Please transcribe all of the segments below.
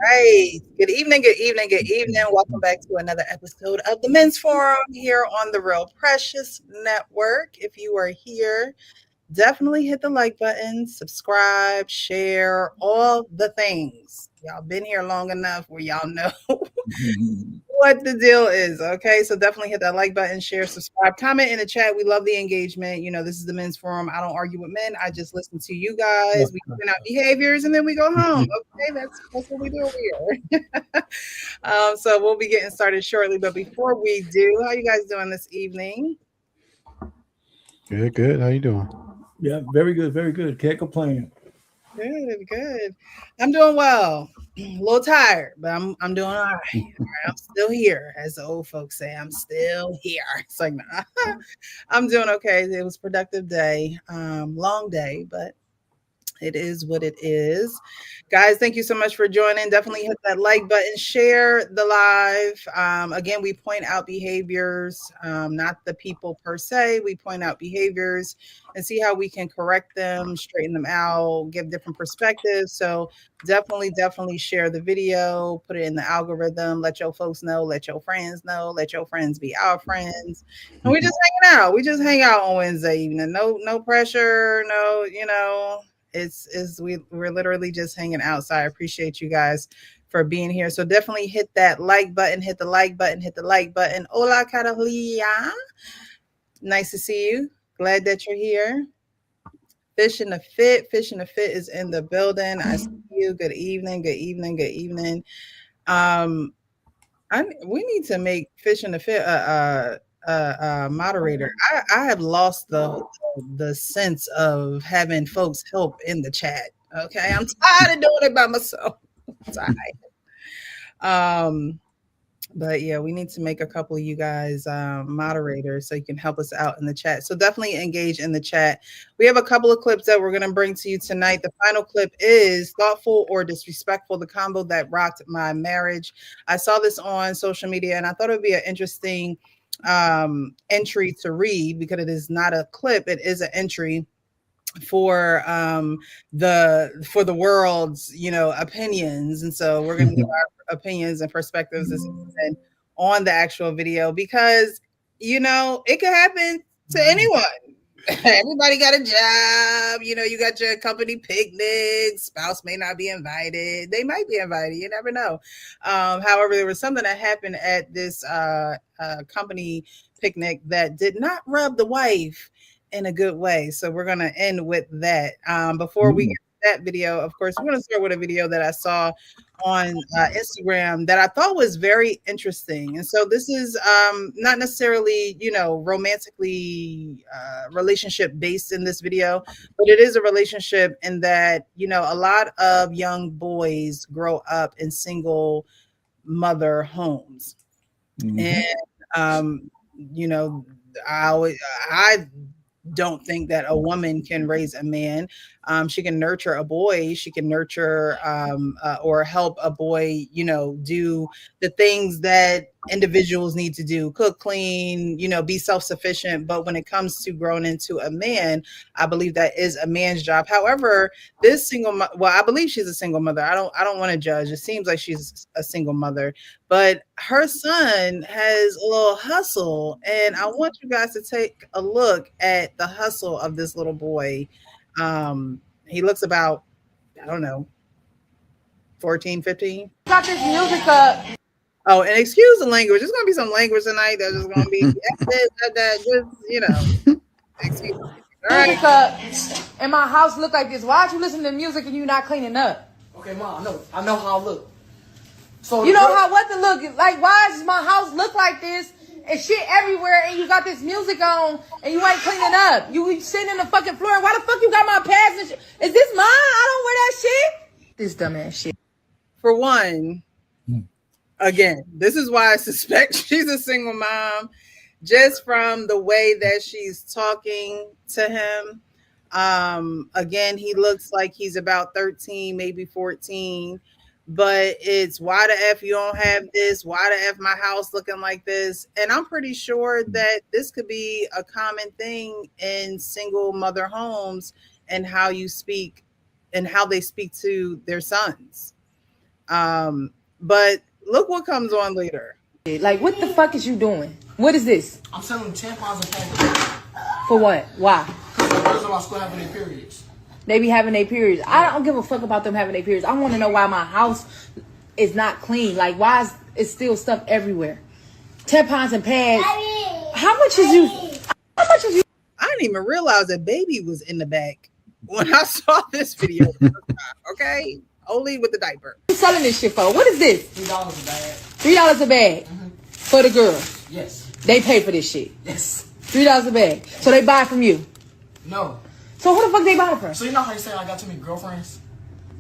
Right. Good evening, good evening, good evening. Welcome back to another episode of the Men's Forum here on the Real Precious Network. If you are here, definitely hit the like button, subscribe, share, all the things. Y'all been here long enough where y'all know what the deal is. Okay. So definitely hit that like button, share, subscribe, comment in the chat. We love the engagement. You know, this is the Men's Forum. I don't argue with men. I just listen to you guys. We point out behaviors and then we go home. Okay. That's what we do here. So we'll be getting started shortly. But before we do, how you guys doing this evening? Good. How you doing? Yeah, very good, very good. Can't complain. Good. I'm doing well. A little tired, but I'm doing all right. I'm still here, as the old folks say. I'm still here. It's like, nah. I'm doing okay. It was a productive day, long day, but it is what it is. Guys, thank you so much for joining. Definitely hit that like button, share the live. Again, we point out behaviors, not the people per se. We point out behaviors and see how we can correct them, straighten them out, give different perspectives. So definitely share the video, put it in the algorithm, let your folks know, let your friends know, let your friends be our friends. And we just hanging out. We just hang out on Wednesday evening. No pressure, we're literally just hanging out. So I appreciate you guys for being here. So definitely hit that like button, hit the like button. Hola, Catalia. Nice to see you. Glad that you're here. Fish in the Fit is in the building. I see you. Good evening. We need to make Fish in the Fit moderator. I have lost the sense of having folks help in the chat. Okay, I'm tired of doing it by myself. But yeah, we need to make a couple of you guys moderators so you can help us out in the chat. So definitely engage in the chat. We have a couple of clips that we're going to bring to you tonight. The final clip is Thoughtful or Disrespectful, the combo that rocked my marriage. I saw this on social media and I thought it would be an interesting entry to read because it is not a clip. It is an entry for the world's opinions, and so we're going to give our opinions and perspectives on the actual video because it could happen to anyone. Everybody got a job, you got your company picnic, spouse may not be invited, they might be invited, you never know. However, there was something that happened at this company picnic that did not rub the wife in a good way. So we're going to end with that. Before we get to that video, of course, we're going to start with a video that I saw on Instagram that I thought was very interesting. And so this is not necessarily, romantically relationship based in this video, but it is a relationship in that, a lot of young boys grow up in single mother homes. And, I don't think that a woman can raise a man. She can nurture a boy. She can nurture or help a boy, do the things that individuals need to do, cook, clean, be self-sufficient. But when it comes to growing into a man, I believe that is a man's job. However, this I believe she's a single mother. I don't want to judge. It seems like she's a single mother, but her son has a little hustle. And I want you guys to take a look at the hustle of this little boy. He looks about I don't know, 14, 15. Got this music up. Oh, and excuse the language. There's gonna be some language tonight that's just gonna be just excuse. All right. Music up. And my house look like this. Why'd you listen to music and you not cleaning up? Okay, Mom, I know how I look. So You know how what to look like? Why does my house look like this and shit everywhere? And you got this music on and you ain't cleaning up. You sitting in the fucking floor. Why the fuck you got my pads and shit? Is this mine? I don't wear that shit. This dumbass shit. For one, again, this is why I suspect she's a single mom, just from the way that she's talking to him. Again, he looks like he's about 13, maybe 14, but it's why the F you don't have this? Why the F my house looking like this? And I'm pretty sure that this could be a common thing in single mother homes and how you speak and how they speak to their sons. But look what comes on later. Like, what the fuck is you doing? What is this? I'm selling tampons and pads. For what? Why? Because the girls in my school having their periods. They be having their periods. I don't give a fuck about them having their periods. I want to know why my house is not clean. Like, why is it still stuff everywhere? Tampons and pads. How much is you? How much is you? I didn't even realize that baby was in the back when I saw this video. Okay, only with the diaper. Selling this shit for? What is this? $3 a bag. $3 a bag for the girls. Yes. They pay for this shit. Yes. $3 a bag. So they buy it from you. No. So who the fuck they buy it from? So you know how you say I got too many girlfriends?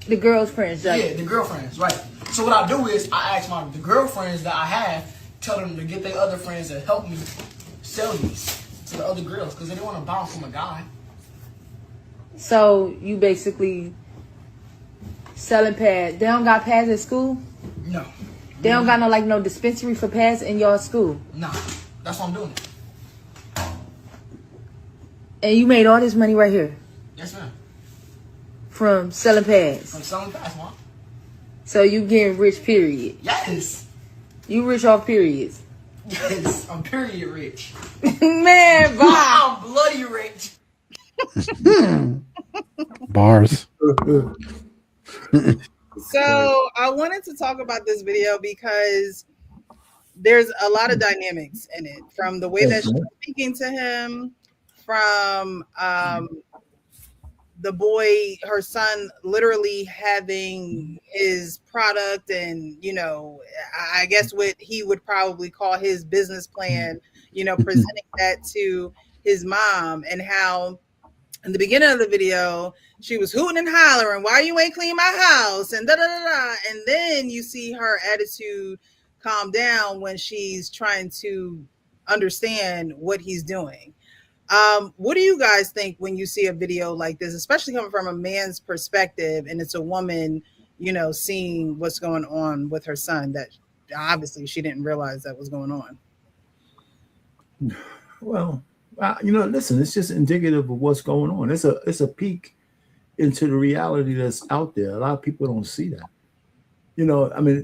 The girls' friends. Like, Yeah, the girlfriends, right. So what I do is I ask the girlfriends that I have, tell them to get their other friends to help me sell these to the other girls because they don't want to bounce from a guy. so you basically selling pads. They don't got pads at school? No. They don't got no dispensary for pads in your school. Nah. That's why I'm doing it. And you made all this money right here Yes, ma'am. from selling pads. I'm selling fast, Mom. So you getting rich, period. Yes. You rich off periods. Yes. I'm period rich. Man, bye. I'm bloody rich. Bars. So I wanted to talk about this video because there's a lot of dynamics in it, from the way that she's speaking to him, from the boy, her son, literally having his product and, I guess what he would probably call his business plan, presenting that to his mom, and how in the beginning of the video, she was hooting and hollering, why you ain't clean my house? And da-da-da-da. And then you see her attitude calm down when she's trying to understand what he's doing. What do you guys think when you see a video like this, especially coming from a man's perspective, and it's a woman, seeing what's going on with her son that obviously she didn't realize that was going on? Well, listen, it's just indicative of what's going on. It's a peek into the reality that's out there. A lot of people don't see that.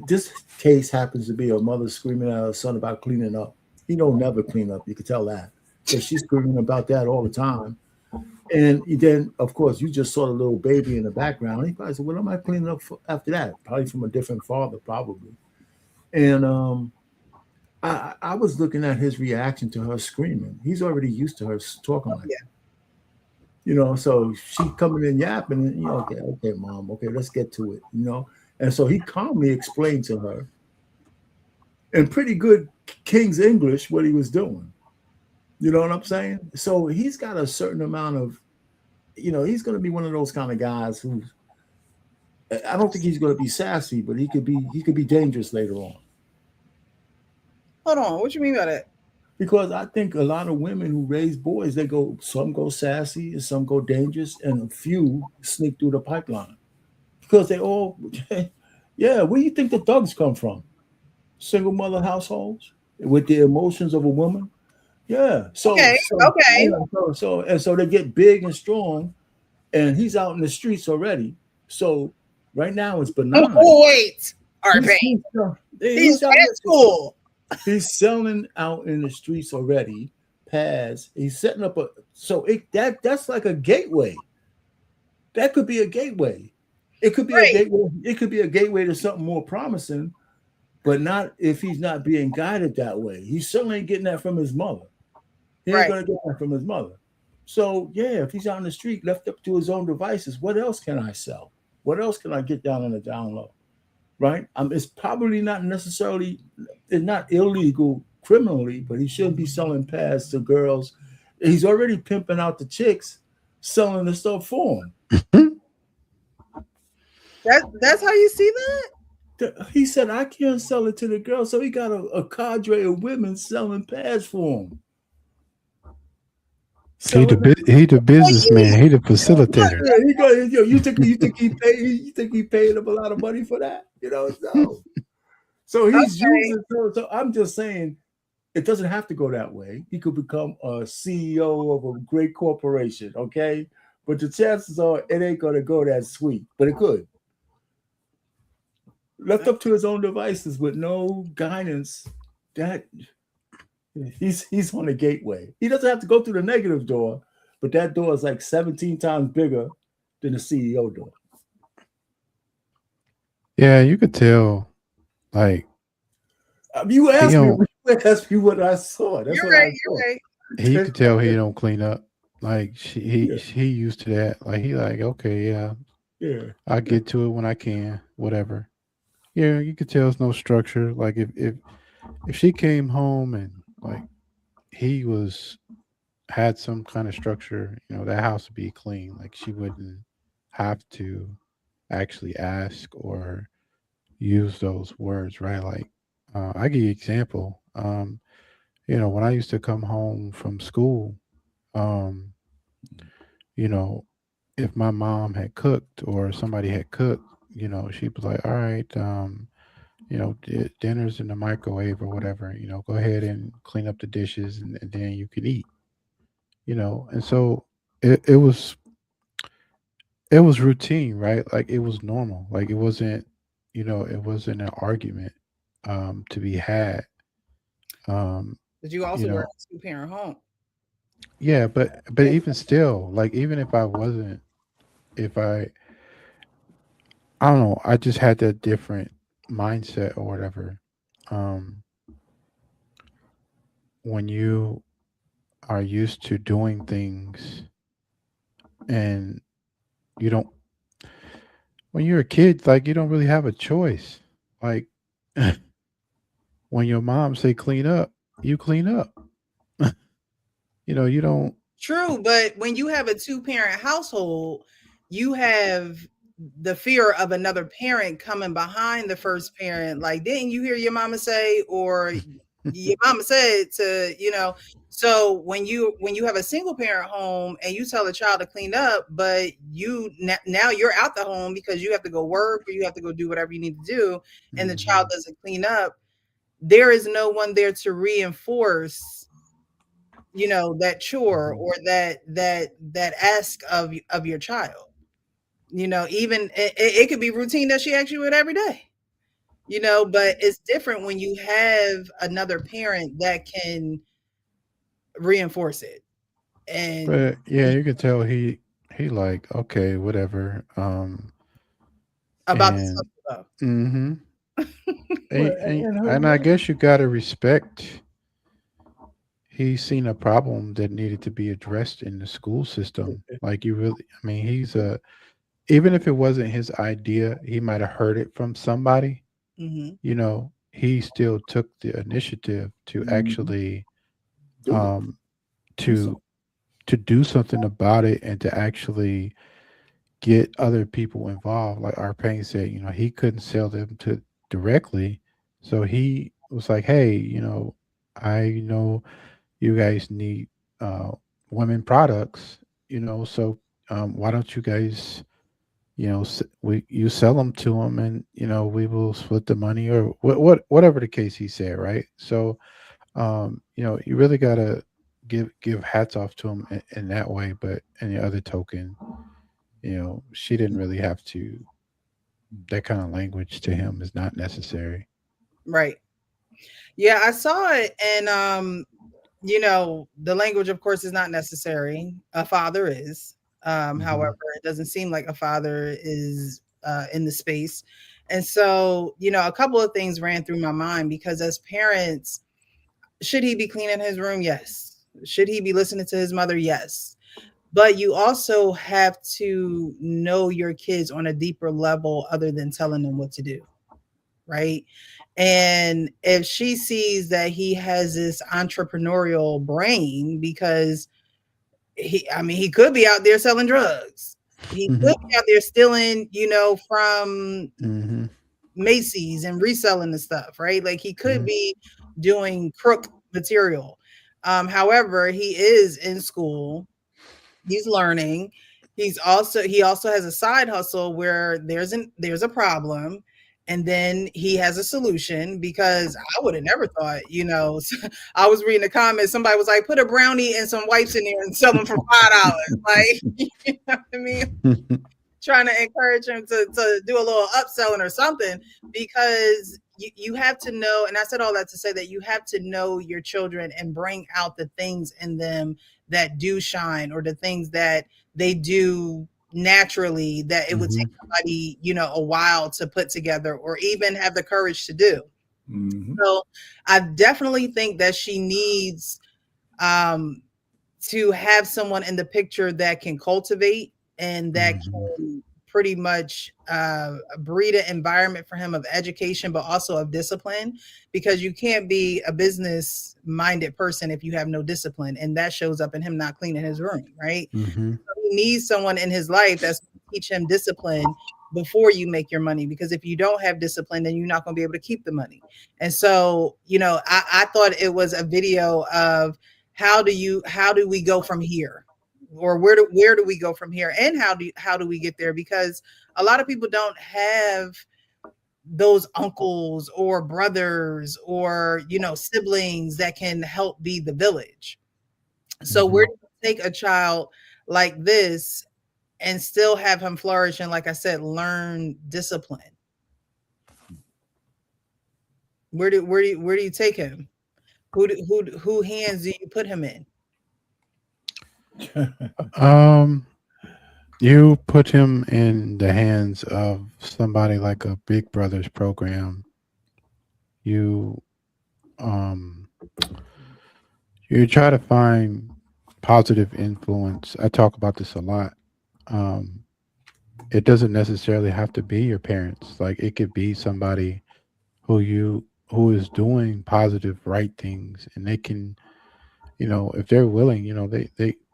This case happens to be a mother screaming at her son about cleaning up. He don't never clean up. You can tell that. So she's screaming about that all the time. And then, of course, you just saw the little baby in the background. He probably said, what am I cleaning up for after that? Probably from a different father, probably. And I was looking at his reaction to her screaming. He's already used to her talking like that. So she coming in yapping, and, okay, mom, okay, let's get to it, And so he calmly explained to her in pretty good King's English what he was doing. You know what I'm saying? So he's got a certain amount of, he's going to be one of those kind of guys who, I don't think he's going to be sassy, but he could be dangerous later on. Hold on, what you mean by that? Because I think a lot of women who raise boys, some go sassy and some go dangerous, and a few sneak through the pipeline. Because they all, yeah, where do you think the thugs come from? Single mother households with the emotions of a woman. Yeah. So they get big and strong, and he's out in the streets already. So right now it's benign. Oh, wait, RP. He's at school. He's selling out in the streets already. Pads. He's setting up that's like a gateway. That could be a gateway. It could be a Right, gateway. It could be a gateway to something more promising, but not if he's not being guided that way. He certainly ain't getting that from his mother. He ain't right. gonna get that from his mother. So yeah, if he's out in the street, left up to his own devices, what else can I sell? What else can I get down on the down low? Right? It's probably not necessarily, it's not illegal criminally, but he shouldn't be selling pads to girls. He's already pimping out the chicks, selling the stuff for him. That's how you see that? He said, I can't sell it to the girls. So he got a cadre of women selling pads for him. Selling them. He the Well, yeah, businessman. He the look, facilitator. Yeah, he got, yo, you think he paid him a lot of money for that? No. So he's okay. using. So I'm just saying, it doesn't have to go that way. He could become a CEO of a great corporation, okay? But the chances are it ain't gonna go that sweet, but it could. Left up to his own devices with no guidance, that he's on the gateway. He doesn't have to go through the negative door, but that door is like 17 times bigger than the CEO door. Yeah, you could tell. Like You he asked me, don't. you asked me what I saw. That's You're what right, I you're saw. right. He could tell he don't clean up. Like Yeah, he used to that. Like he like okay, yeah, yeah. I get to it when I can. Whatever. Yeah, you could tell there's no structure. Like if she came home and like he was had some kind of structure, that house would be clean. Like she wouldn't have to actually ask or use those words, right? Like I give you an example. When I used to come home from school, um, you know, if my mom had cooked or somebody had cooked, she'd be like, "All right, dinner's in the microwave or whatever. Go ahead and clean up the dishes, and then you can eat." And so it was routine, right? Like it was normal. Like it wasn't an argument to be had. Um, But you you also were in know, a two-parent home. yeah, but even still, like even if I wasn't, if I don't know, I just had that different mindset or whatever. Um, when you are used to doing things and you don't, when you're a kid, like you don't really have a choice. Like when your mom say clean up, you clean up. You don't. True, but when you have a two-parent household, you have the fear of another parent coming behind the first parent. Like, didn't you hear your mama say, or your mama said so when you have a single parent home and you tell a child to clean up, but now you're out the home because you have to go work or you have to go do whatever you need to do, and the child Mhm. doesn't clean up, there is no one there to reinforce that chore Mhm. or that ask of your child. Even it could be routine that she asks you it every day. But it's different when you have another parent that can reinforce it. And But yeah, you could tell he like okay, whatever. about the And social stuff. mm-hmm. Well, And, and her and I mother, guess you gotta respect. He's seen a problem that needed to be addressed in the school system. Like you really, I mean, even if it wasn't his idea, he might have heard it from somebody. Hmm. He still took the initiative to mhm, actually do it. um Do to something. to do something about it and to actually get other people involved. Like our Payne said, he couldn't sell them to directly. So he was like, hey, I know you guys need uh, women products, so why don't you guys, you sell them to them and, we will split the money or whatever the case he said, right? So, you really got to give hats off to him in that way. But in the other token, she didn't really have to. That kind of language to him is not necessary. Right. Yeah, I saw it, and the language, of course, is not necessary. A father is. However, Hmm. it doesn't seem like a father is in the space. And so, a couple of things ran through my mind because as parents, should he be cleaning his room? Yes. Should he be listening to his mother? Yes. But you also have to know your kids on a deeper level other than telling them what to do, right? And if she sees that he has this entrepreneurial brain, because he could be out there selling drugs. He could be out there stealing, from Mm-hmm. Macy's and reselling the stuff, right? Like he could Mm-hmm. be doing crook material. However, he is in school, he's learning. He also has a side hustle where there's a problem, and then he has a solution, because I would have never thought, I was reading the comments, somebody was like, put a brownie and some wipes in there and sell them for $5. Like, you know what I mean? Trying to encourage him to do a little upselling or something, because you have to know. And I said all that to say that you have to know your children and bring out the things in them that do shine, or the things that they do naturally that it would Mm-hmm. take somebody, a while to put together or even have the courage to do. Mm-hmm. So I definitely think that she needs um to have someone in the picture that can cultivate and that Mm-hmm. can pretty much breed an environment for him of education, but also of discipline, because you can't be a business minded person if you have no discipline. And that shows up in him not cleaning his room, right? Mm-hmm. So he needs someone in his life that's going to teach him discipline before you make your money, because if you don't have discipline, then you're not going to be able to keep the money. And so, I thought it was a video of how do we go from here, or where do we go from here, and how do we get there, because a lot of people don't have those uncles or brothers or siblings that can help be the village. So Mm-hmm. where do you take a child like this and still have him flourish, and like I said, learn discipline? Where do you take him? Who hands do you put him in? Um, you put him in the hands of somebody like a Big Brothers program. You um you try to find positive influence. I talk about this a lot. Um, it doesn't necessarily have to be your parents. Like it could be somebody who is doing positive right things, and they can, if they're willing,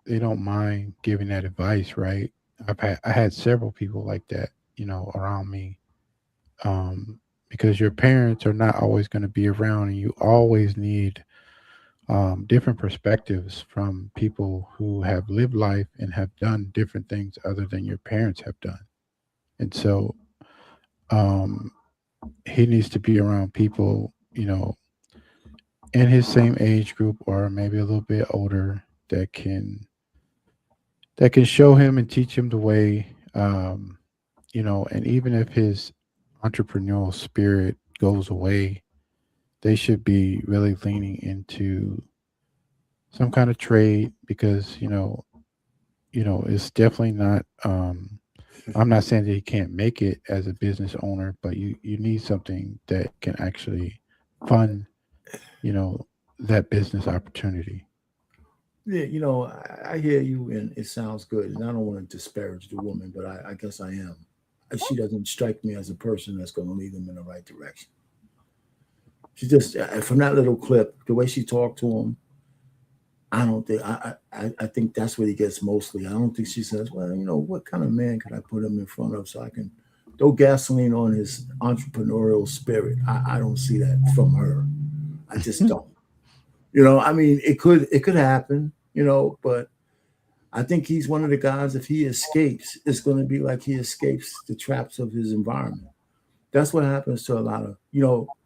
they don't mind giving that advice, right? I had several people like that, around me. Um, because your parents are not always going to be around, and you always need different perspectives from people who have lived life and have done different things other than your parents have done. And so um, he needs to be around people, in his same age group or maybe a little bit older that can show him and teach him the way. And even if his entrepreneurial spirit goes away, they should be really leaning into some kind of trade, because it's definitely not. I'm not saying that he can't make it as a business owner, but you need something that can actually fund, you know, that business opportunity. Yeah, I hear you, and it sounds good. And I don't want to disparage the woman, but I guess I am. She doesn't strike me as a person that's going to lead them in the right direction. She just, from that little clip, the way she talked to him, I don't think I think that's what he gets mostly. I don't think she says, well, what kind of man could I put him in front of so I can throw gasoline on his entrepreneurial spirit? I don't see that from her. I just don't. I mean, it could happen, but I think he's one of the guys. If he escapes, it's going to be like he escapes the traps of his environment. That's what happens to a lot of,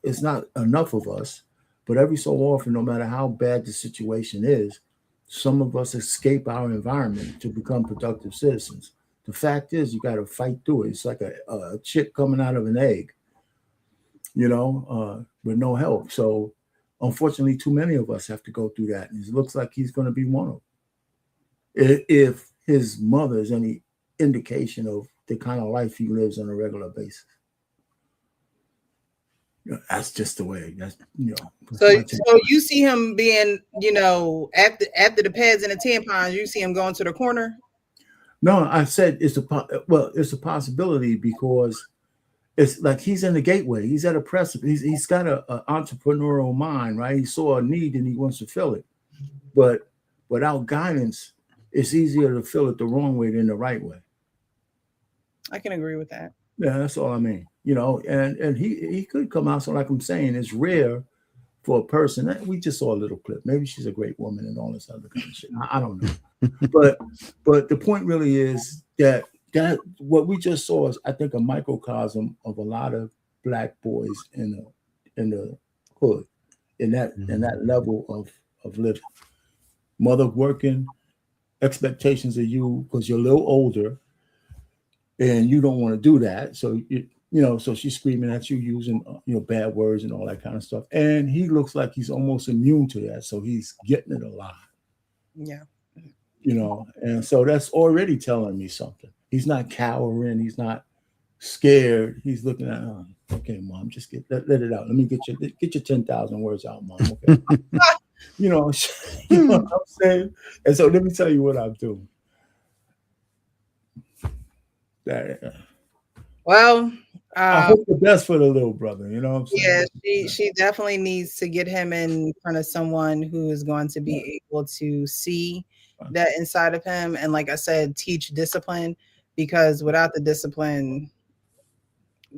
it's not enough of us, but every so often, no matter how bad the situation is, some of us escape our environment to become productive citizens. The fact is, you got to fight through it. It's like a chick coming out of an egg, with no help. So, unfortunately, too many of us have to go through that. And it looks like he's going to be one of them. If his mother is any indication of the kind of life he lives on a regular basis. That's just the way. That's So you see him being, after the pads and the tampons, you see him going to the corner. No, I said it's a possibility because it's like he's in the gateway. He's at a precipice. He's got an entrepreneurial mind, right? He saw a need and he wants to fill it, but without guidance, it's easier to fill it the wrong way than the right way. I can agree with that. Yeah, that's all I mean. And he could come out. So like I'm saying, it's rare for a person. We just saw a little clip. Maybe she's a great woman and all this other kind of shit. I don't know. but the point really is that what we just saw is, I think, a microcosm of a lot of black boys in the hood, in that level of living. Mother working, expectations of you because you're a little older, and you don't want to do that. So so she's screaming at you, using bad words and all that kind of stuff. And he looks like he's almost immune to that, so he's getting it a lot. Yeah. And so that's already telling me something. He's not cowering. He's not scared. He's looking at, okay, Mom, just let it out. Let me get your 10,000 words out, Mom. Okay. You know what I'm saying? And so let me tell you what I'm doing. Well, I hope the best for the little brother. You know what I'm saying? Yeah, she definitely needs to get him in front of someone who is going to be able to see that inside of him, and like I said, teach discipline, because without the discipline,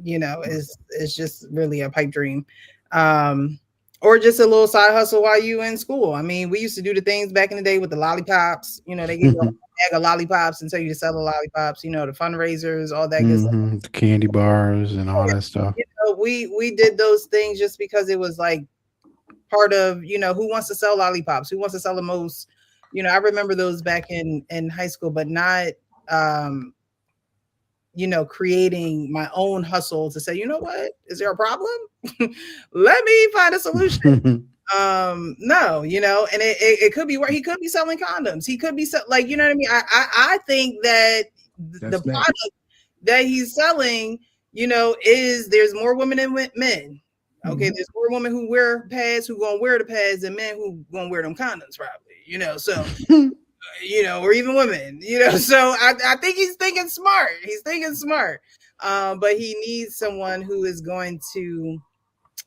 is just really a pipe dream. Or just a little side hustle while you in school. I mean, we used to do the things back in the day with the lollipops. They give you a bag of lollipops and tell you to sell the lollipops. The fundraisers, all that good stuff. The candy bars and all that stuff. We did those things just because it was like part of who wants to sell lollipops, who wants to sell the most. I remember those back in high school, but not creating my own hustle to say, what, is there a problem? Let me find a solution. No, and it could be where he could be selling condoms. He could be like, you know what I mean? I think that the product that he's selling, is there's more women than men. Okay, there's more women who wear pads who gonna wear the pads than men who gonna wear them condoms, probably. So or even women, so I think he's thinking smart. But he needs someone who is going to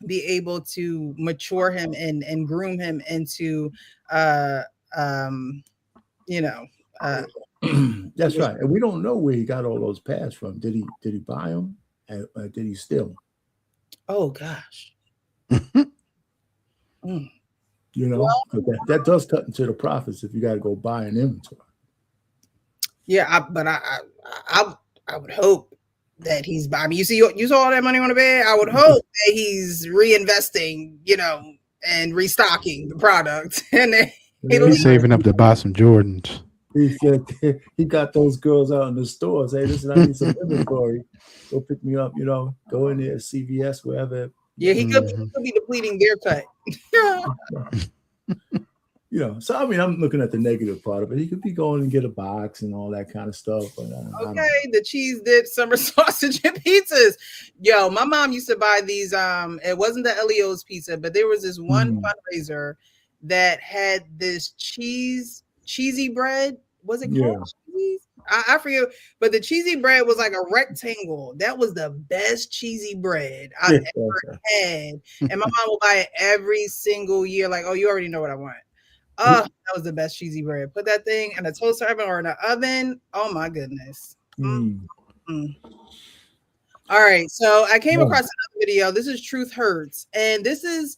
be able to mature him and groom him into that's right. And we don't know where he got all those pads from. Did he buy them? Did he steal them? Oh gosh. That does cut into the profits if you got to go buy an inventory. Yeah, but I would hope that he's. I mean, you saw all that money on the bed. I would hope that he's reinvesting, and restocking the product, and he's saving up to buy some Jordans. He said he got those girls out in the stores. Hey, listen, I need some inventory. Go pick me up. Go in there, CVS, wherever. Yeah, he could be depleting their cut. So I mean, I'm looking at the negative part of it. He could be going and get a box and all that kind of stuff. But the cheese dip, summer sausage and pizzas. Yo, my mom used to buy these. It wasn't the Elio's pizza, but there was this one fundraiser that had this cheesy bread. Was it called cheese? I forget, but the cheesy bread was like a rectangle. That was the best cheesy bread I've ever had. And my mom will buy it every single year. Like, oh, you already know what I want. That was the best cheesy bread. Put that thing in a toaster oven or in an oven. Oh my goodness. All right. So I came across another video. This is Truth Hurts. And this is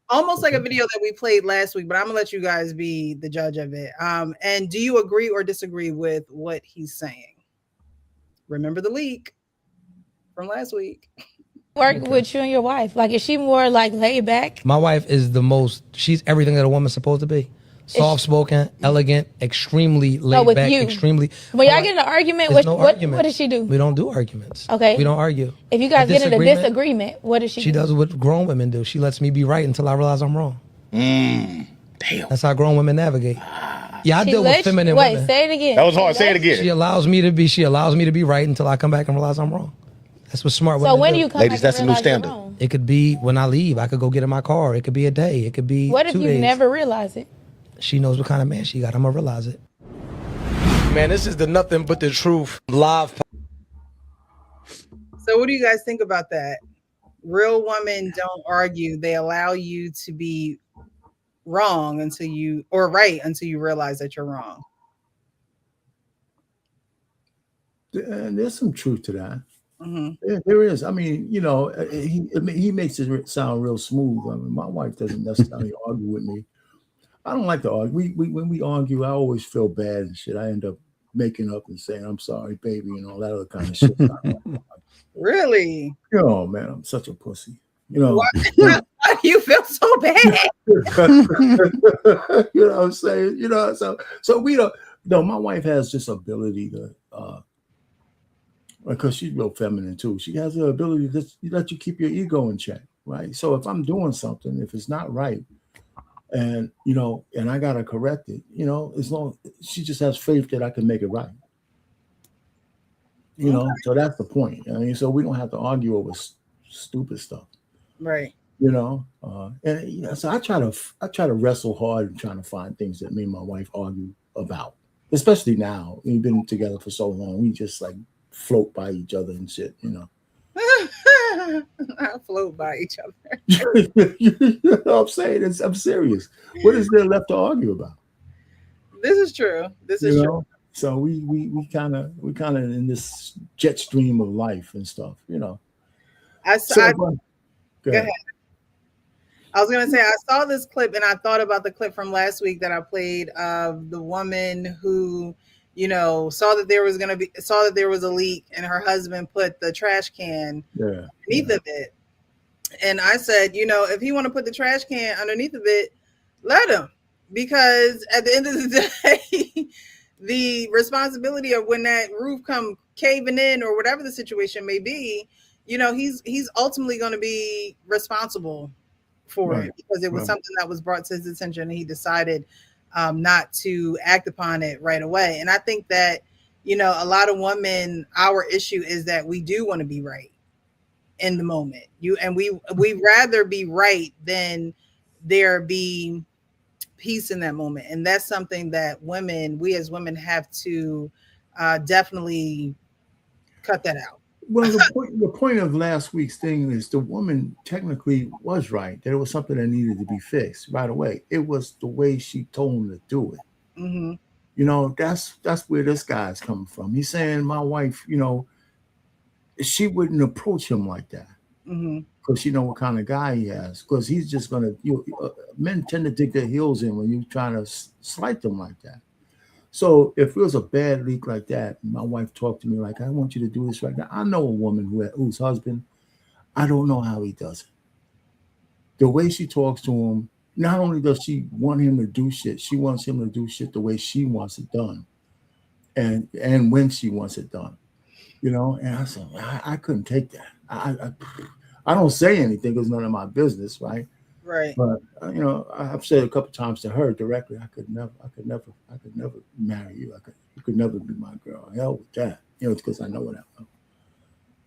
almost like a video that we played last week, but I'm gonna let you guys be the judge of it. And do you agree or disagree with what he's saying? Remember the leak from last week. Work with you and your wife. Like, is she more like laid back? My wife is she's everything that a woman's supposed to be. Soft spoken, elegant, extremely laid back, extremely. When y'all get in an argument, what does she do? We don't do arguments. Okay. We don't argue. If you guys get in a disagreement, what does she do? She does what grown women do. She lets me be right until I realize I'm wrong. Damn. That's how grown women navigate. Yeah, I She deal with lets feminine wait, women. say it again. That was hard. Say it She again. allows me to be right until I come back and realize I'm wrong. That's what smart So women when do do. you come Ladies, back that's a and new realize you're standard. wrong? It could be when I leave. I could go get in my car. It could be a day. It could be What if 2 you days. never realize it? She knows what kind of man she got. I'm gonna realize it. Man, this is the Nothing But the Truth live. So what do you guys think about that? Real women don't argue. They allow you to be wrong until you or right until you realize that you're wrong. And there's some truth to that. Hmm. There is. I mean, he makes it sound real smooth. I mean, my wife doesn't necessarily argue with me. I don't like to argue. When we argue, I always feel bad and shit. I end up making up and saying, "I'm sorry, baby," and all that other kind of shit. Really? Man, I'm such a pussy. Why, why do you feel so bad? You know what I'm saying? So we don't. No, my wife has this ability to, because she's real feminine too. She has the ability to let you keep your ego in check, right? So if I'm doing something, if it's not right, and and I gotta correct it, as long she just has faith that I can make it right. Okay. So that's the point. I mean, so we don't have to argue over stupid stuff. Right. So I try to wrestle hard and trying to find things that me and my wife argue about, especially now. We've been together for so long. We just like float by each other and shit. I float by each other. You know what I'm saying? I'm serious. What is there left to argue about? This is true. This is true. So we kind of in this jet stream of life and stuff. Go Go ahead. I was gonna say I saw this clip and I thought about the clip from last week that I played of the woman who, saw that there was a leak and her husband put the trash can underneath of it. And I said, if he want to put the trash can underneath of it, let him. Because at the end of the day, the responsibility of when that roof come caving in or whatever the situation may be, he's ultimately going to be responsible for it because it was something that was brought to his attention and he decided not to act upon it right away. And I think that, a lot of women, our issue is that we do want to be right in the moment. We rather be right than there be peace in that moment. And that's something that we as women have to definitely cut that out. Well, the point of last week's thing is the woman technically was right. There was something that needed to be fixed right away. It was the way she told him to do it. Mm-hmm. That's where this guy's coming from. He's saying my wife, she wouldn't approach him like that because she know what kind of guy he has. Because he's just gonna. Men tend to dig their heels in when you're trying to slight them like that. So if it was a bad leak like that, my wife talked to me like, I want you to do this right now. I know a woman whose husband, I don't know how he does it. The way she talks to him, not only does she want him to do shit, she wants him to do shit the way she wants it done. And when she wants it done. And I said, I couldn't take that. I don't say anything because none of my business, right? Right. But I've said a couple times to her directly, I could never marry you. You could never be my girl. Hell with that. It's because I know what I'm.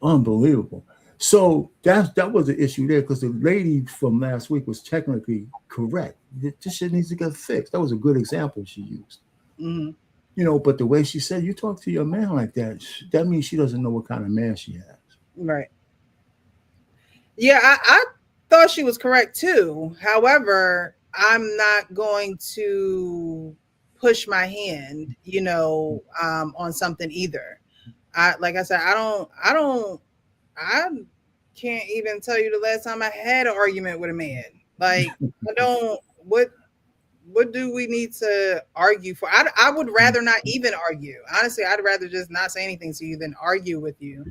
Unbelievable. So that was the issue there because the lady from last week was technically correct. This shit needs to get fixed. That was a good example she used. Mm-hmm. But the way she said, you talk to your man like that means she doesn't know what kind of man she has. Right. Yeah, I thought she was correct too. However, I'm not going to push my hand, on something either. Like I said, I can't even tell you the last time I had an argument with a man. Like I don't. What do we need to argue for? I would rather not even argue. Honestly, I'd rather just not say anything to you than argue with you.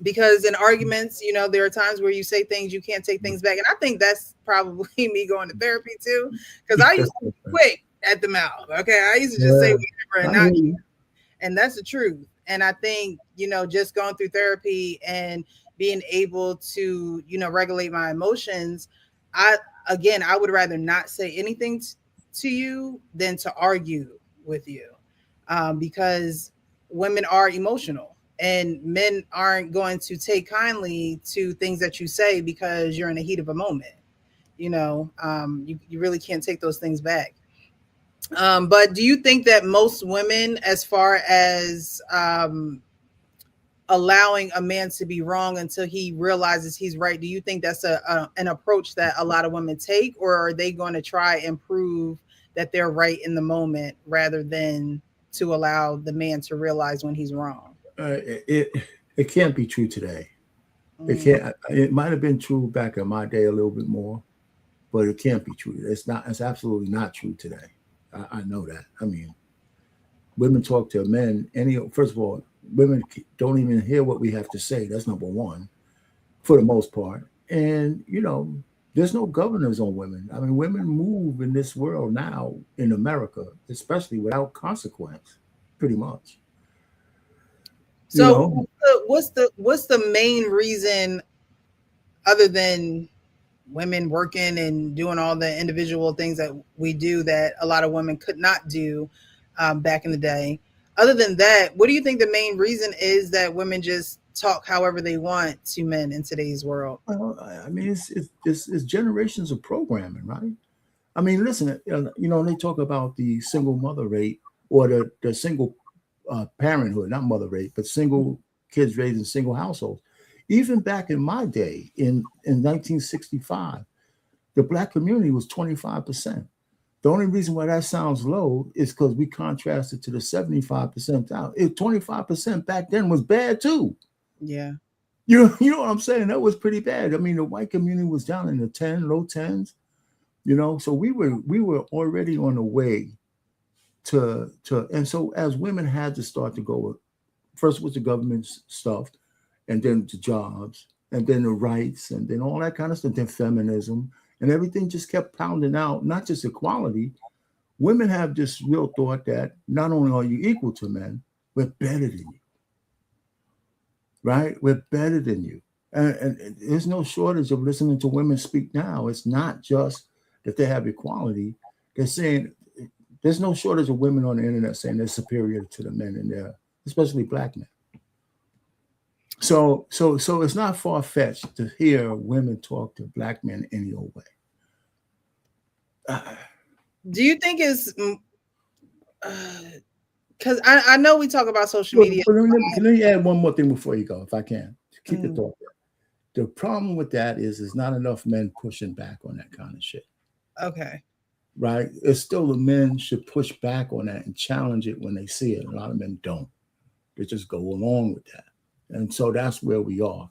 Because in arguments, there are times where you say things, you can't take things back. And I think that's probably me going to therapy too. Because I used to be quick at the mouth. Okay. I used to just say whatever and not. And that's the truth. And I think, just going through therapy and being able to, regulate my emotions, I would rather not say anything to you than to argue with you, because women are emotional and men aren't going to take kindly to things that you say because you're in the heat of a moment. You really can't take those things back. But do you think that most women, as far as allowing a man to be wrong until he realizes he's right, do you think that's an approach that a lot of women take, or are they going to try and prove that they're right in the moment rather than to allow the man to realize when he's wrong? It can't be true today. It Mm. can't. It might have been true back in my day a little bit more, but it can't be true. It's not. It's absolutely not true today. I know that. I mean, women talk to men. First of all, women don't even hear what we have to say. That's number one, for the most part. And there's no governors on women. I mean, women move in this world now in America, especially without consequence, pretty much. You So know, what's the main reason, other than women working and doing all the individual things that we do that a lot of women could not do back in the day? Other than that, what do you think the main reason is that women just talk however they want to men in today's world? well, I mean, it's generations of programming, right? I mean, listen, they talk about the single mother rate or the single parenthood, not mother rate, but single kids raised in single households. Even back in my day, in 1965, the black community was 25%. The only reason why that sounds low is because we contrasted to the 75% out. 25% back then was bad too. Yeah. You know what I'm saying? That was pretty bad. I mean, the white community was down in the low tens. So we were already on the way and so as women had to start to go, first was the government stuff, and then the jobs, and then the rights, and then all that kind of stuff, then feminism, and everything just kept pounding out, not just equality. Women have this real thought that not only are you equal to men, we're better than you, right? We're better than you. And there's no shortage of listening to women speak now. It's not just that they have equality. They're saying there's no shortage of women on the internet saying they're superior to the men in there, especially black men. So it's not far fetched to hear women talk to black men any old way. Do you think it's because I know we talk about social media. Let me add one more thing before you go, if I can. Keep it thought there. The problem with that is there's not enough men pushing back on that kind of shit. Okay. Right? It's still the men should push back on that and challenge it when they see it. A lot of men don't. They just go along with that. And so that's where we are.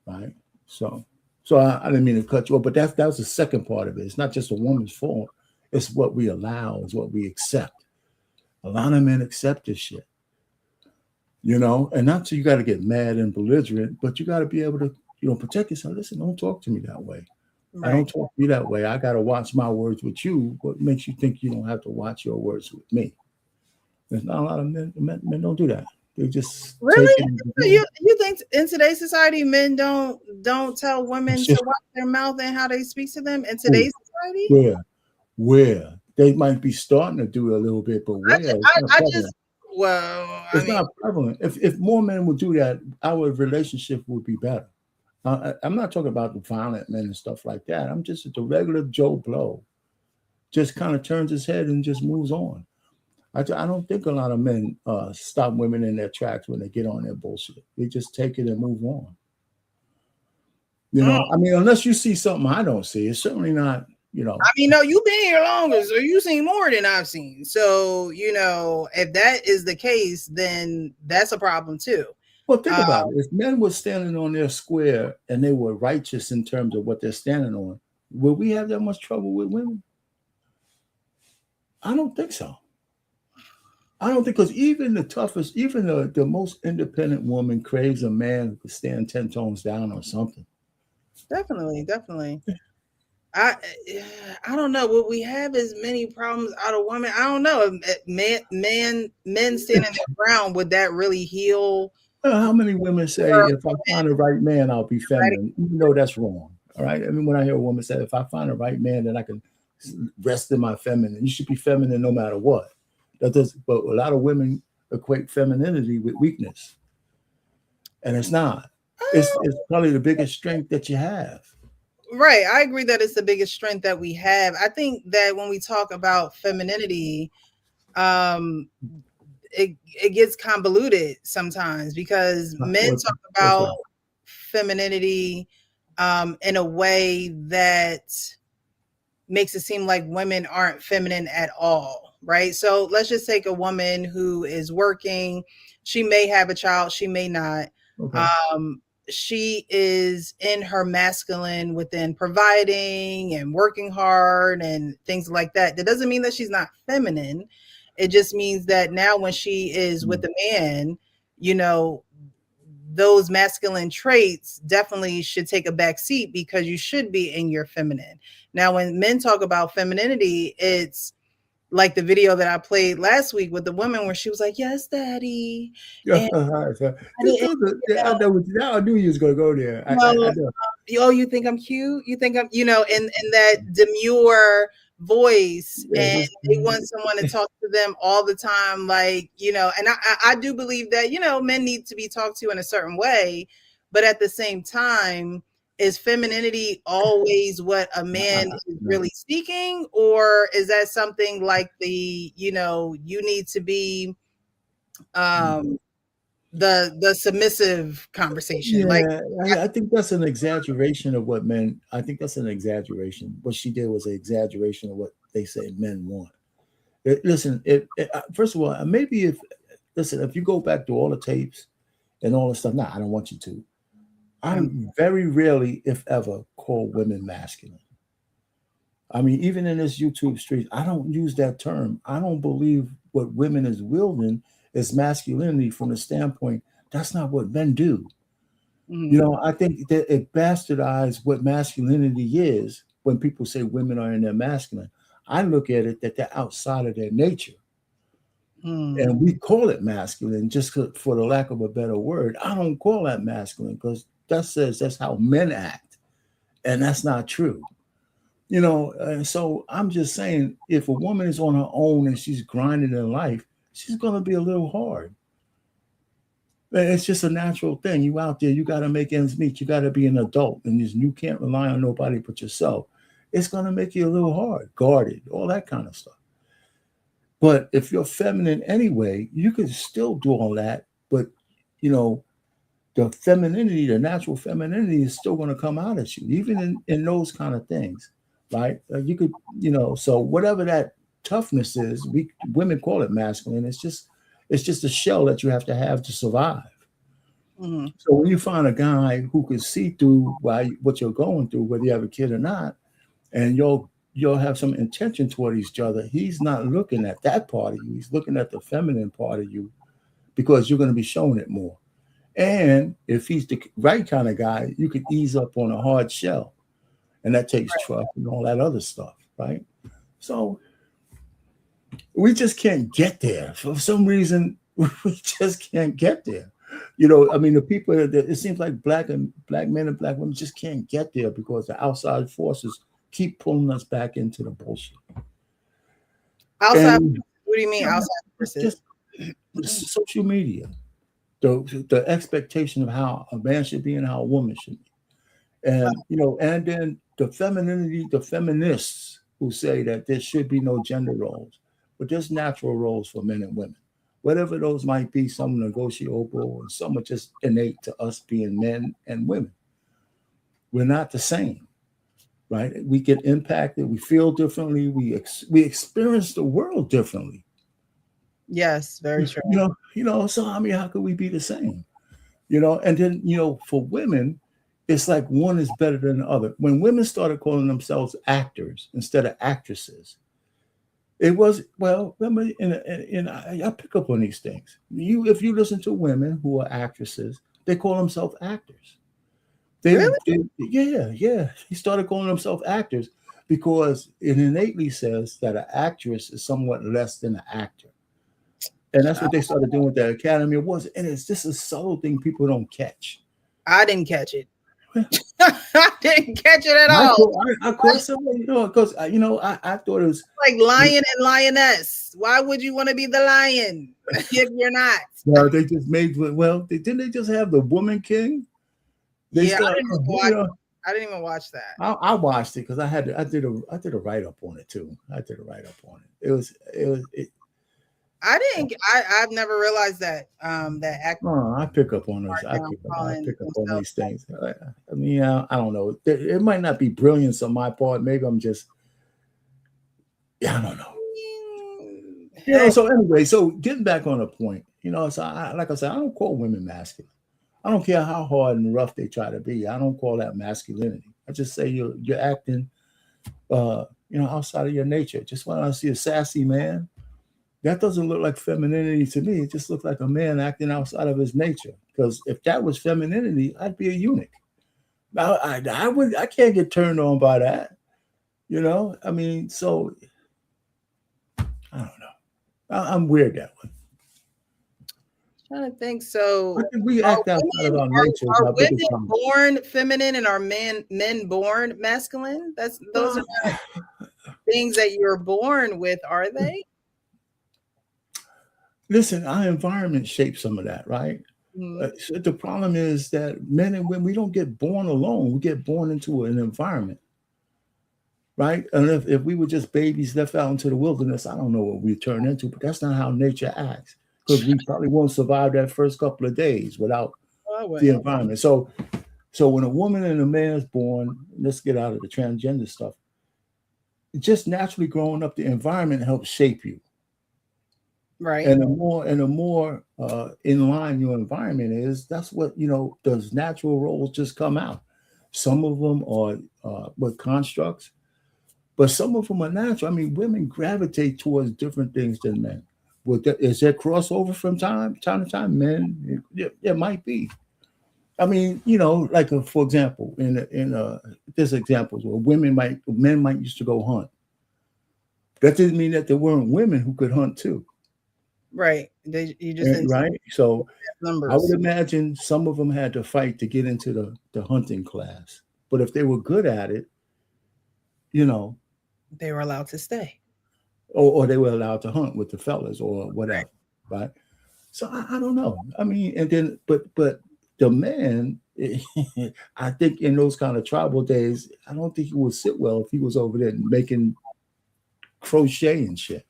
Right? So I didn't mean to cut you off, but that was the second part of it. It's not just a woman's fault. It's what we allow, it's what we accept. A lot of men accept this shit. And not so you got to get mad and belligerent, but you got to be able to, protect yourself. Listen, don't talk to me that way. Right. I don't talk to you that way. I got to watch my words with you. What makes you think you don't have to watch your words with me? There's not a lot of men don't do that. They just really. You think in today's society men don't tell women to watch their mouth and how they speak to them in today's society? Where they might be starting to do a little bit, but where? It's not prevalent. If more men would do that, our relationship would be better. I'm not talking about the violent men and stuff like that. I'm just the regular Joe Blow. Just kind of turns his head and just moves on. I don't think a lot of men stop women in their tracks when they get on their bullshit. They just take it and move on. I mean, unless you see something I don't see, it's certainly not. I mean, no, you've been here longer, so you've seen more than I've seen. So, if that is the case, then that's a problem too. Well, think about it. If men were standing on their square and they were righteous in terms of what they're standing on, would we have that much trouble with women? I don't think so. I don't think, because even the toughest, even the most independent woman craves a man who could stand 10 tones down or something. Definitely. I don't know. Would we have as many problems out of women? I don't know. Men standing their ground, would that really heal? How many women say, if I find the right man, I'll be feminine, even though that's wrong? All right. I mean, when I hear a woman say, if I find the right man, then I can rest in my feminine. You should be feminine no matter what. That does, but a lot of women equate femininity with weakness, and it's not. It's probably the biggest strength that you have. Right. I agree that it's the biggest strength that we have. I think that when we talk about femininity, um, it gets convoluted sometimes because men What, talk what's about that? femininity in a way that makes it seem like women aren't feminine at all, right? So let's just take a woman who is working. She may have a child, she may not. Okay. Um, she is in her masculine within providing and working hard and things like that. That doesn't mean that she's not feminine. It just means that now when she is with a man, you know, those masculine traits definitely should take a back seat because you should be in your feminine. Now, when men talk about femininity, it's like the video that I played last week with the woman where she was like, "Yes, daddy." Yeah, And, just and do the. you Yeah, I know. I knew you was gonna go there. know, I know. oh, you think I'm cute? You think I'm, in that demure voice, Yeah, and just they want someone to talk to them all the time, like, and I do believe that, men need to be talked to in a certain way, but at the same time, is femininity always what a man is no. really seeking, or is that something like you need to be um the submissive conversation, like. Yeah, I think that's an exaggeration of what men. I think that's an exaggeration. What she did was an exaggeration of what they say men want. Listen, first of all, maybe if listen, if you go back to all the tapes and all the stuff, nah, I don't want you to. I very rarely, if ever, call women masculine. I mean, even in this YouTube street, I don't use that term. I don't believe what women is wielding is masculinity from the standpoint that's not what men do. You Mhm. know, I think that it bastardized what masculinity is when people say women are in their masculine. I look at it that they're outside of their nature. Mm. And we call it masculine just for the lack of a better word. I don't call that masculine because that says that's how men act. And that's not true. You know, and so I'm just saying if a woman is on her own and she's grinding in life, she's going to be a little hard. It's just a natural thing. You out there, you got to make ends meet. You got to be an adult, and you can't rely on nobody but yourself. It's going to make you a little hard, guarded, all that kind of stuff. But if you're feminine anyway, you can still do all that. But you know, the femininity, the natural femininity, is still going to come out at you, even in those kind of things, right? You could, so whatever that toughness is, we women call it masculine. It's just a shell that you have to survive. Mhm. So when you find a guy who can see through what you're going through, whether you have a kid or not, and you'll have some intention toward each other, he's not looking at that part of you. He's looking at the feminine part of you because you're going to be showing it more. And if he's the right kind of guy, you can ease up on a hard shell, and that takes trust and all that other stuff, right? So we just can't get there for some reason. We just can't get there. I mean, the people that it seems like black men and black women just can't get there because the outside forces keep pulling us back into the bullshit. Outside, And what do you mean you know, outside it's forces? just social media, the expectation of how a man should be and how a woman should be. And and then the femininity, the feminists who say that there should be no gender roles, but there's natural roles for men and women. Whatever those might be, some negotiable and some are just innate to us being men and women. We're not the same, right? We get impacted, we feel differently, we experience the world differently. Yes, very true. So I mean, how could we be the same? And then for women, it's like one is better than the other. When women started calling themselves actors instead of actresses, it was, well, remember, I pick up on these things. If you listen to women who are actresses, they call themselves actors. Really? Yeah. He started calling themselves actors because it innately says that an actress is somewhat less than an actor. And that's what they started doing with the Academy Awards. And it's just a subtle thing people don't catch. I didn't catch it. I didn't catch it at I all. caught, I caught somebody, because I thought it was Like lion and lioness. Why would you want to be the lion if you're not? well, they just made didn't they just have the woman king? They Yeah, start, I didn't even watch that. I watched it because I did a write up on it too. I did a write up on it. I didn't. I've never realized that. That actors I pick up on those. are now I calling pick up on themselves. these things. I mean, I don't know. It might not be brilliance on my part. Maybe I'm just, I don't know. Hey, So anyway, so getting back on the point, so like I said, I don't call women masculine. I don't care how hard and rough they try to be. I don't call that masculinity. I just say you're acting, outside of your nature. Just when I see a sassy man, that doesn't look like femininity to me. It just looks like a man acting outside of his nature. Because if that was femininity, I'd be a eunuch. I can't get turned on by that. I mean, so I don't know. I'm weird that way. trying to think. So, I think we act outside of our nature. are women born feminine and are men born masculine? Those are not things that you're born with, are they? Listen, our environment shapes some of that, right? So the problem is that men and women, we don't get born alone. We get born into an environment, right? And if we were just babies left out into the wilderness, I don't know what we turn into, but that's not how nature acts, because we probably won't survive that first couple of days without the environment. So when a woman and a man is born, let's get out of the transgender stuff. Just naturally growing up, the environment helps shape you. Right. And the more in line your environment is, that's what, those natural roles just come out. Some of them are with constructs, but some of them are natural. I mean, women gravitate towards different things than men. Is there crossover from time to time? Men, there might be. I mean, like for example, there's examples where men might used to go hunt. That didn't mean that there weren't women who could hunt too. Right. You just right. So numbers. I would imagine some of them had to fight to get into the hunting class. But if they were good at it, they were allowed to stay. Or they were allowed to hunt with the fellas or whatever. Right. So I don't know. I mean, and then but the man, I think in those kind of tribal days, I don't think he would sit well if he was over there making crochet and shit.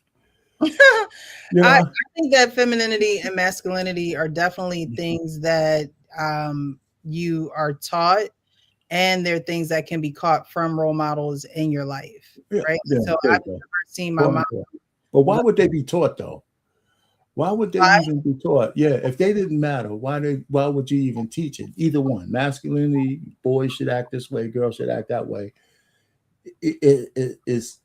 I think that femininity and masculinity are definitely things that you are taught, and they're things that can be caught from role models in your life, right? So I've never seen my mom. But why would they be taught though? Why would they even be taught? Yeah, if they didn't matter, why would you even teach it? Either one, masculinity, boys should act this way, girls should act that way. It is.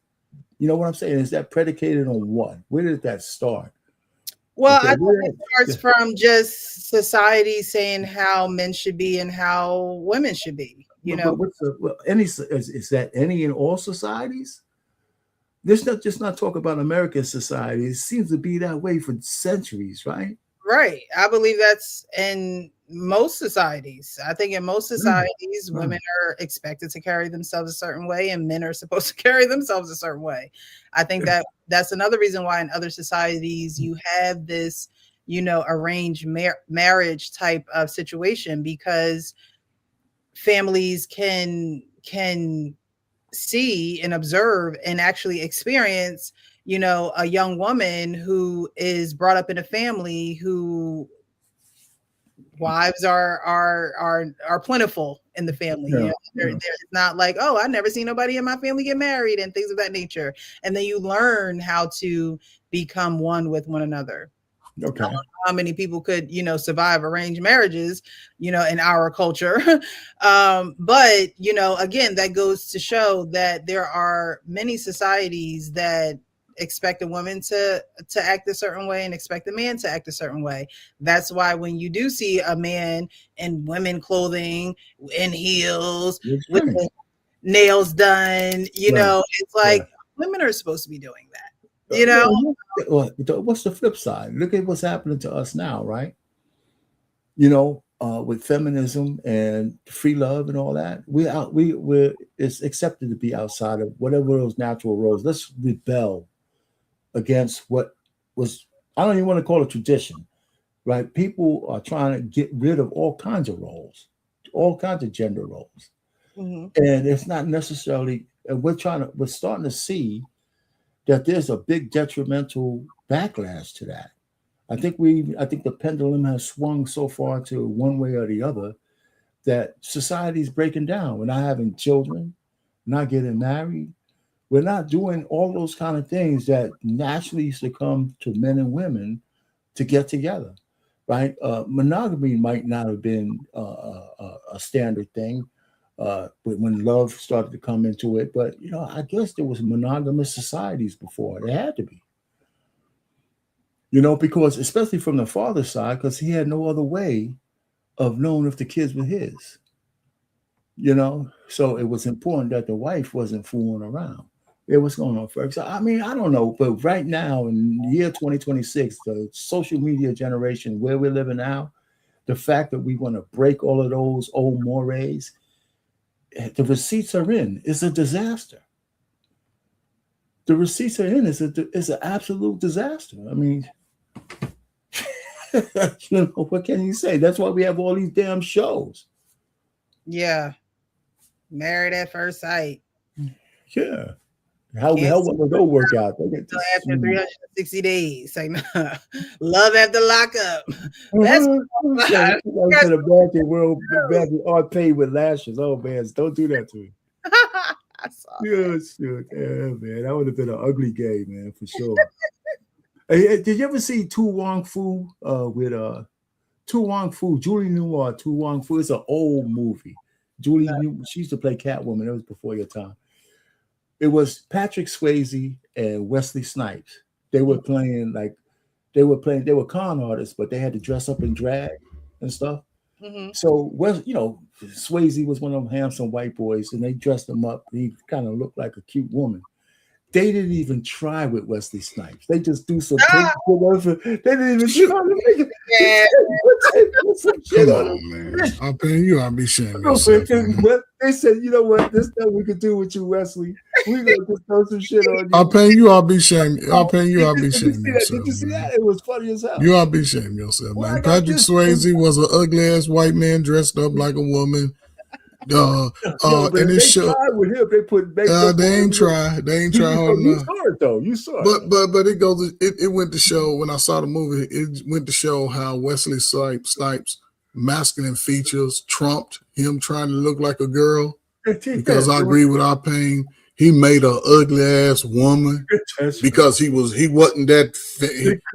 You know what I'm saying? Is that predicated on what? Where did that start? Well, I think it starts from just society saying how men should be and how women should be. Is that any in all societies? Let's not talk about American society. It seems to be that way for centuries, right? Right. I believe that's in most societies. I think in most societies, women are expected to carry themselves a certain way and men are supposed to carry themselves a certain way. I think that's another reason why in other societies you have this, arranged marriage type of situation, because families can see and observe and actually experience, a young woman who is brought up in a family who wives are plentiful in the family. They're not like, oh, I never seen nobody in my family get married and things of that nature. And then you learn how to become one with one another. Okay. How many people could, survive arranged marriages, in our culture. But, again, that goes to show that there are many societies that expect a woman to act a certain way and expect a man to act a certain way. That's why when you do see a man in women clothing, in heels, with the nails done, it's like women are supposed to be doing that. What's the flip side? Look at what's happening to us now, right? with feminism and free love and all that. We're it's accepted to be outside of whatever those natural roles. Let's rebel against what was, I don't even want to call it tradition, right? People are trying to get rid of all kinds of roles, all kinds of gender roles. Mm-hmm. And it's not necessarily, and we're starting to see that there's a big detrimental backlash to that. I think the pendulum has swung so far to one way or the other that society's breaking down. We're not having children, not getting married. We're not doing all those kind of things that naturally used to come to men and women to get together, right? Monogamy might not have been a standard thing when love started to come into it, but I guess there was monogamous societies before. There had to be. Because especially from the father's side, because he had no other way of knowing if the kids were his. So it was important that the wife wasn't fooling around. What's going on first? I mean, I don't know, but right now in the year 2026, the social media generation where we're living now, the fact that we want to break all of those old mores, the receipts are in. It's a disaster. The receipts are in. It's an absolute disaster. I mean, what can you say? That's why we have all these damn shows. Yeah. Married at first sight. Yeah. How will those work out? They get after 360 days. Say, love after lockup. That's the bad world, are paid with lashes. Oh man, don't do that to me. Yes, yeah, man. That would have been an ugly game, man, for sure. Hey, did you ever see Tu Wong Fu with Tu Wong Fu, Julie Newmar, Tu Wong Fu? It's an old movie. She used to play Catwoman. It was before your time. It was Patrick Swayze and Wesley Snipes. They were playing they were con artists, but they had to dress up in drag and stuff. Mm-hmm. So Swayze was one of them handsome white boys, and they dressed him up. He kind of looked like a cute woman. They didn't even try with Wesley Snipes. They just do some whatever. They didn't even try to make it. Come on, man. I'll pay you. I'll be shaming yourself. They said, you know what? This stuff we could do with you, Wesley. We're gonna just throw some shit on you. I'll pay you. I'll be shaming. I'll pay you. I'll be shaming yourself. Did you see that? It was funny as hell. You ought to be shaming yourself, man. Patrick Swayze was an ugly ass white man dressed up like a woman. And they tried with him. They put makeup. They ain't try hard enough. You saw it though. You saw it. But it goes. It went to show when I saw the movie. It went to show how Wesley Snipes' masculine features trumped him trying to look like a girl. Because I agree with our pain. He made an ugly ass woman because he wasn't that.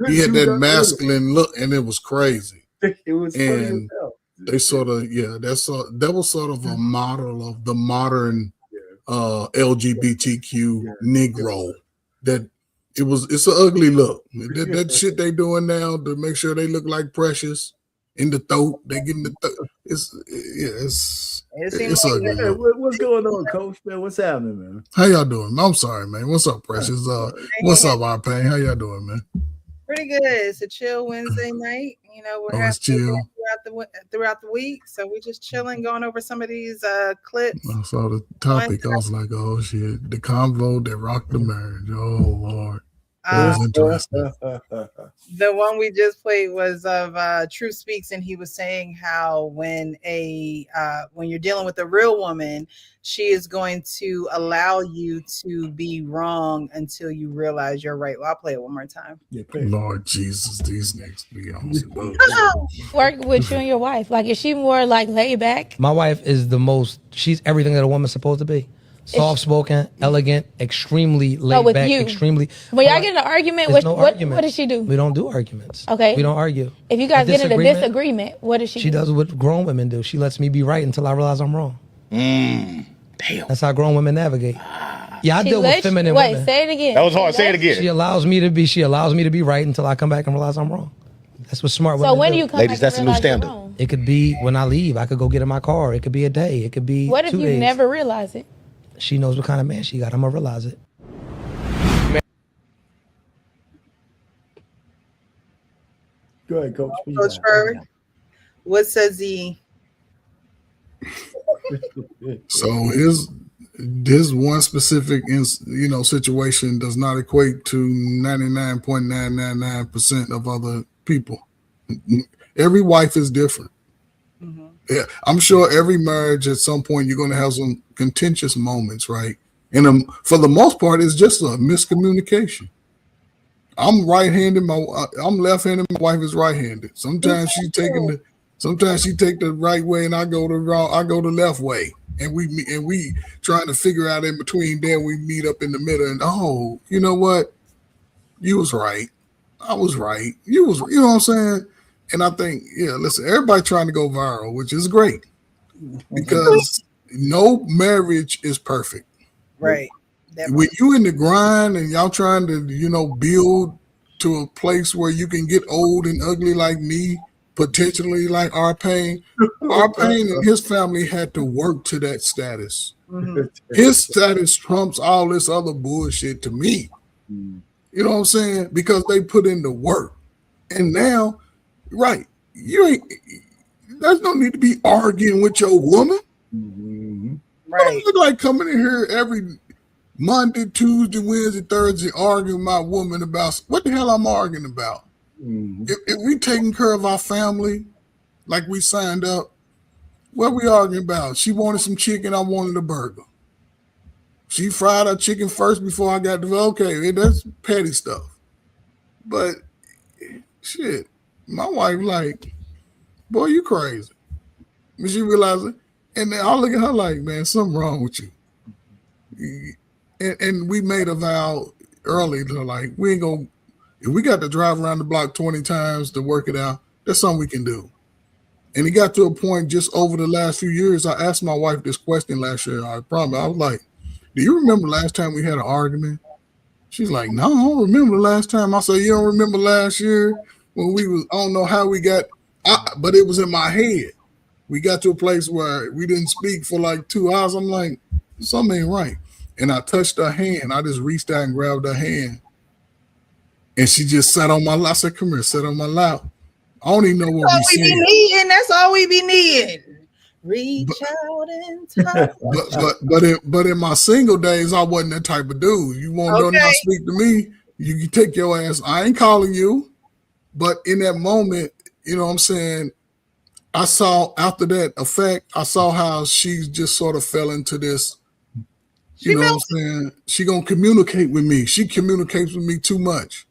He had that masculine look, and it was crazy. It was funny as hell. They sort of, that was sort of a model of the modern LGBTQ Negro. That it's an ugly look. That shit they doing now to make sure they look like Precious in the throat. They getting the throat. It's ugly. What's going on, Coach? Man, what's happening, man? How y'all doing? I'm sorry, man. What's up, Precious? What's up, our pain? How y'all doing, man? Pretty good. It's a chill Wednesday night. We're chill throughout the week, so we're just chilling, going over some of these clips. I saw the topic. I was like, oh shit, the convo that rocked the marriage. Oh Lord, that was interesting. The one we just played was of True Speaks, and he was saying how when you're dealing with a real woman, she is going to allow you to be wrong until you realize you're right. Well, I'll play it one more time. Lord Jesus, these niggas be on some Work with you and your wife. Like, is she more like laid back? My wife is she's everything that a woman's supposed to be. Soft spoken, elegant, extremely laid back, extremely. When y'all get in an argument, what does she do? We don't do arguments. Okay. We don't argue. If you guys get in a disagreement, what does she do? She does what grown women do. She lets me be right until I realize I'm wrong. Damn. That's how grown women navigate. Yeah, I deal with feminine women. Wait, say it again. That was hard. Say it again. She allows me to be right until I come back and realize I'm wrong. That's what smart women do. So when do you come Ladies, back that's a new standard. It could be when I leave. I could go get in my car. It could be a day. It could be What if 2 you days. never realize it? She knows what kind of man she got. I'm going to realize it. Go ahead, Coach. Coach Ferg. What says he? So this one specific situation does not equate to 99.999% of other people. Every wife is different. Mm-hmm. Yeah, I'm sure every marriage at some point you're going to have some contentious moments, right? And for the most part, it's just a miscommunication. I'm right-handed. I'm left-handed. My wife is right-handed. Sometimes she take the right way, and I go the left way, and we trying to figure out in between. Then we meet up in the middle, and oh, you know what? You was right. I was right. You know what I'm saying? And I think, listen, everybody trying to go viral, which is great because no marriage is perfect. Right. When you in the grind and y'all trying to, build to a place where you can get old and ugly like me, potentially like our pain and his family had to work to that status. Mm-hmm. His status trumps all this other bullshit to me. Mm-hmm. You know what I'm saying? Because they put in the work. And now, right, there's no need to be arguing with your woman. Mm-hmm. Right. I don't look like coming in here every Monday, Tuesday, Wednesday, Thursday, arguing with my woman about what the hell I'm arguing about. Mm-hmm. If we taking care of our family like we signed up, what we arguing about? She wanted some chicken, I wanted a burger. She fried her chicken first before I got to, okay, that's petty stuff. But shit, my wife like, boy, you crazy. When she realized it, and then I look at her like, man, something wrong with you. And we made a vow early to like, we ain't gonna, if we got to drive around the block 20 times to work it out, that's something we can do. And it got to a point just over the last few years, I asked my wife this question last year. I promise. I was like, do you remember last time we had an argument? She's like, no, I don't remember the last time. I said, you don't remember last year when we was, I don't know how we got, but it was in my head. We got to a place where we didn't speak for like 2 hours. I'm like, something ain't right. And I touched her hand. I just reached out and grabbed her hand. And she just sat on my lap. I said, come here, sit on my lap. I don't even know what we said. That's all we be needing. Reach out and touch. But in my single days, I wasn't that type of dude. You want to not speak to me, you can take your ass. I ain't calling you. But in that moment, you know what I'm saying, I saw after that effect, I saw how she just sort of fell into this. You know what I'm saying? She gonna communicate with me. She communicates with me too much.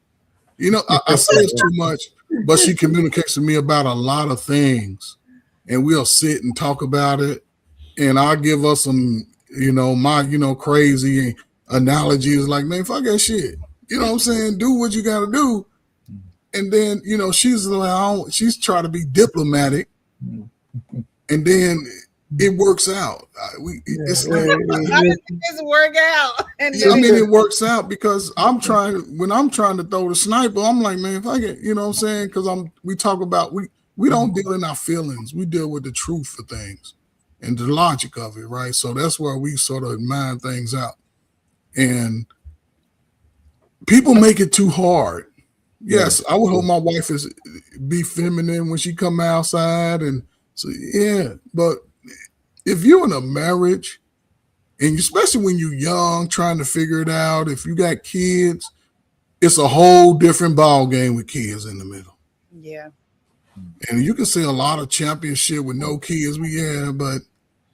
You know, I say it's too much, but she communicates with me about a lot of things. And we'll sit and talk about it. And I'll give us some, my, crazy analogies like, man, fuck that shit. You know what I'm saying? Do what you gotta do. And then, she's like, she's trying to be diplomatic. And then it works out. It's like, how does this work out? It works out because when I'm trying to throw the sniper, I'm like, man, if I get, you know what I'm saying? Because we talk about, we don't deal in our feelings. We deal with the truth of things and the logic of it, right? So that's where we sort of mind things out. And people make it too hard. Yes, I would hope my wife be feminine when she come outside. And so, yeah, but if you're in a marriage, and especially when you're young, trying to figure it out, if you got kids, it's a whole different ball game with kids in the middle. Yeah. And you can see a lot of championship with no kids, but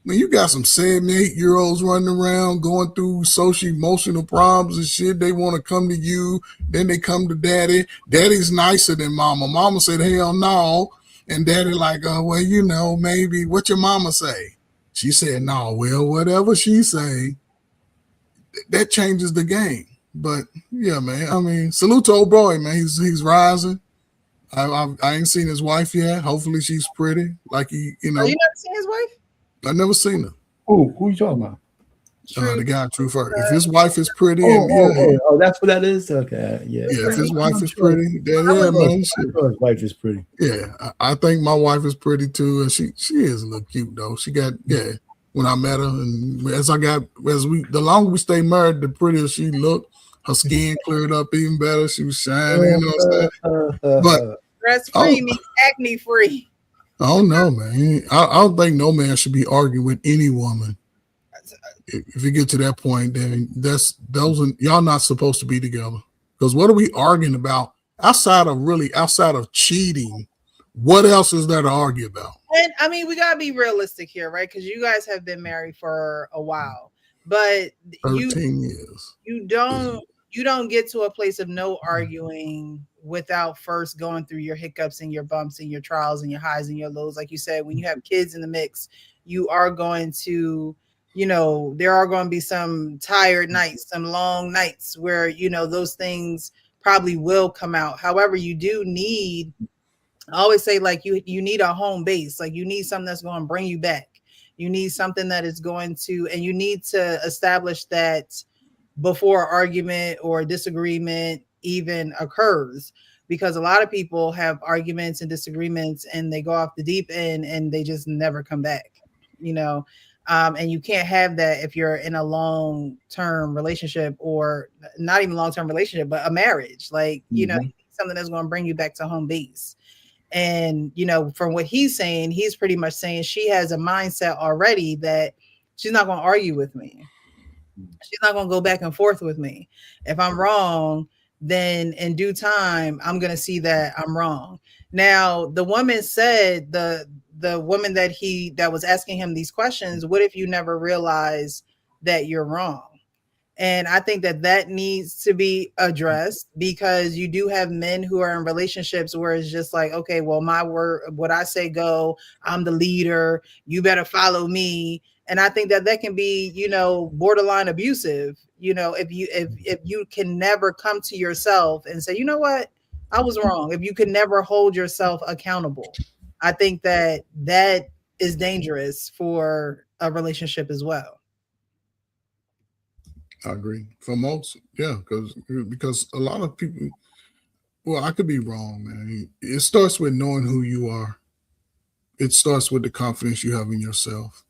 when you got some 7, 8-year-olds running around going through social emotional problems and shit, they want to come to you, then they come to daddy. Daddy's nicer than mama. Mama said, hell no. And daddy like, well, maybe what your mama say? She said, no, well, whatever she say, that changes the game. But yeah, man, I mean, salute to old boy, man. He's rising. I ain't seen his wife yet. Hopefully she's pretty. Like Oh, you never seen his wife? I never seen her. Who you talking about? The guy, True Fur. If his wife is pretty, that's what that is. Okay, yeah. Yeah, if his wife is pretty, then man, his wife is pretty. Yeah, I think my wife is pretty too, and she is a little cute though. She got when I met her, and the longer we stay married, the prettier she looked. Her skin cleared up even better. She was shining. You know what I'm saying? But stress free means acne free. I don't know, man. I don't think no man should be arguing with any woman. If you get to that point, then y'all not supposed to be together. Because what are we arguing about outside of cheating? What else is there to argue about? And I mean, we gotta be realistic here, right? Because you guys have been married for a while, but 13 years. You don't get to a place of no arguing without first going through your hiccups and your bumps and your trials and your highs and your lows. Like you said, when you have kids in the mix, you are going to, there are going to be some tired nights, some long nights where, those things probably will come out. However, you do need, I always say, like, you need a home base. Like, you need something that's going to bring you back. You need something that is going to, and you need to establish that before argument or disagreement even occurs, because a lot of people have arguments and disagreements and they go off the deep end and they just never come back, and you can't have that if you're in a long-term relationship, or not even long-term relationship, but a marriage. Like, something that's going to bring you back to home base. And, from what he's saying, he's pretty much saying she has a mindset already that she's not going to argue with me. She's not going to go back and forth with me. If I'm wrong, then in due time, I'm going to see that I'm wrong. Now, the woman said, the woman that was asking him these questions, what if you never realize that you're wrong? And I think that needs to be addressed, because you do have men who are in relationships where it's just like, okay, well, my word, what I say go, I'm the leader, you better follow me. And I think that can be, borderline abusive, if you can never come to yourself and say, you know what, I was wrong. If you can never hold yourself accountable, I think that is dangerous for a relationship as well. I agree. For most, yeah, because a lot of people, well, I could be wrong, man. It starts with knowing who you are. It starts with the confidence you have in yourself.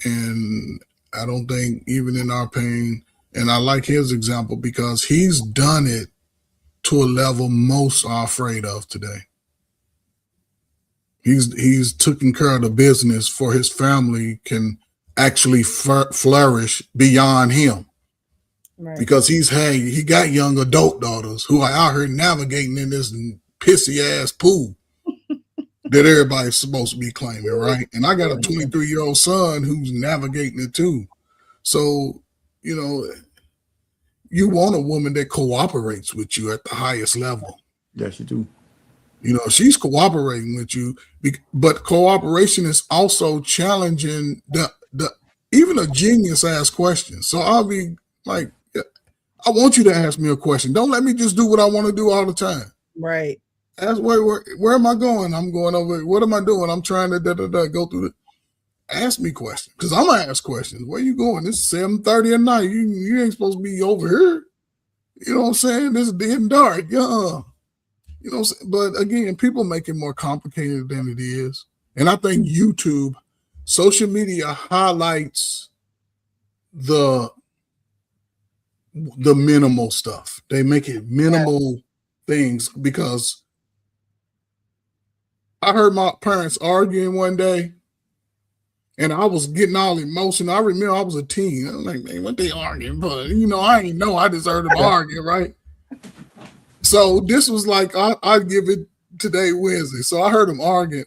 And I don't think, even in our pain, and I like his example because he's done it to a level most are afraid of today. He's taken care of the business for his family can actually flourish beyond him. Right. Because he got young adult daughters who are out here navigating in this pissy ass pool that everybody's supposed to be claiming, right? And I got a 23-year-old son who's navigating it too. So, you want a woman that cooperates with you at the highest level. Yes, you do. She's cooperating with you, but cooperation is also challenging the even a genius asks questions. So I'll be like, I want you to ask me a question. Don't let me just do what I want to do all the time. Right. Ask where am I going? I'm going over. What am I doing? I'm trying to go through it. Ask me questions, because I'm gonna ask questions. Where you going? This is 7:30 at night. You ain't supposed to be over here. You know what I'm saying? This is getting dark. Yeah. But again, people make it more complicated than it is. And I think YouTube, social media highlights the minimal stuff. They make it minimal things, because I heard my parents arguing one day and I was getting all emotional. I remember I was a teen. I was like, man, what they arguing? But I didn't know I deserved to argue, right? So this was like, I'd give it today, Wednesday. So I heard them arguing.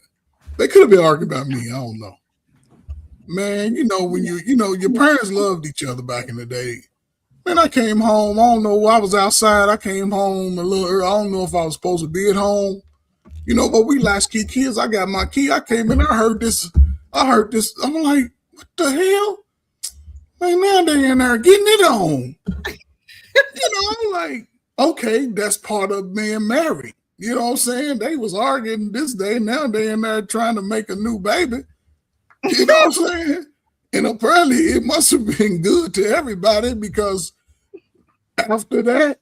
They could have been arguing about me. I don't know. Man, when your parents loved each other back in the day. Man, I came home. I don't know. I was outside. I came home a little early. I don't know if I was supposed to be at home. But we latchkey kids. I got my key. I came in. I heard this. I'm like, what the hell? Man, now they in there getting it on. I'm like, okay, that's part of being married. You know what I'm saying? They was arguing this day. Now they in there trying to make a new baby. You know what I'm saying? And apparently it must have been good to everybody, because after that,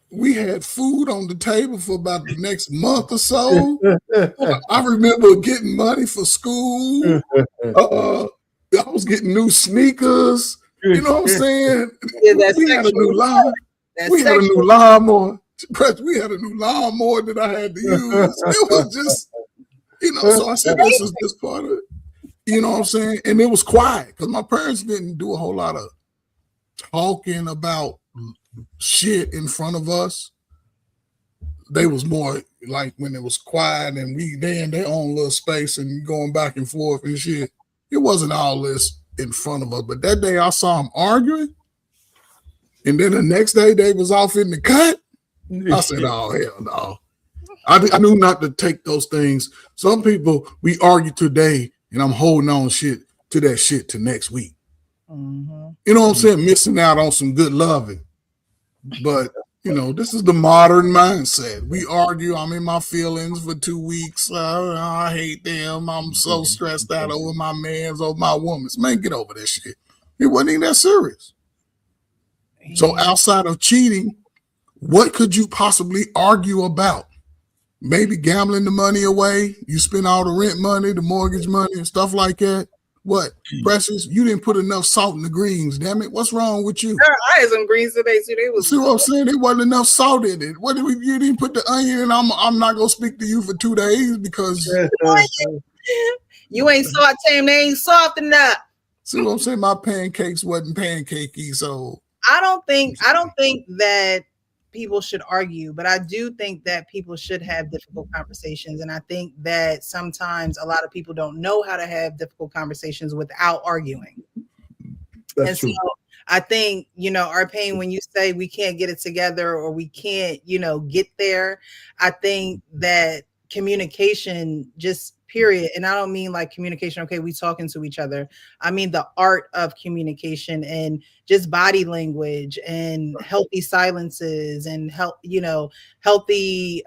we had food on the table for about the next month or so. I remember getting money for school. I was getting new sneakers. You know what I'm saying? Yeah, we had a new line. We had a new lawnmower. We had a new lawnmower that I had to use. It was just, You know, so I said, this is this part of it. You know what I'm saying? And it was quiet because my parents didn't do a whole lot of talking about shit in front of us. They was more like when it was quiet and they in their own little space and going back and forth and shit. It wasn't all this in front of us. But that day I saw them arguing, and then the next day they was off in the cut. I said, oh, hell no. I knew not to take those things. Some people, we argue today, and I'm holding on to that shit to next week. Mm-hmm. You know what I'm saying? Missing out on some good loving. But, you know, this is the modern mindset. We argue. I'm in my feelings for 2 weeks. I hate them. I'm so stressed out over my man's, over my woman's. Man, get over that shit. It wasn't even that serious. So outside of cheating, what could you possibly argue about? Maybe gambling the money away. You spend all the rent money, the mortgage money, and stuff like that. What? Precious, you didn't put enough salt in the greens, damn it. What's wrong with you? I had some greens today, too. They was see what I'm saying? There wasn't enough salt in it. What did you didn't put the onion in? I'm not gonna speak to you for 2 days because you ain't sauteing, they ain't soft enough. See what I'm saying? My pancakes wasn't pancakey, so I don't think that people should argue, but I do think that people should have difficult conversations. And I think that sometimes a lot of people don't know how to have difficult conversations without arguing. That's true. So I think, you know, our pain, when you say we can't get it together or we can't, you know, get there, I think that communication just period. And I don't mean like communication. Okay, we talking to each other. I mean the art of communication and just body language and healthy silences and healthy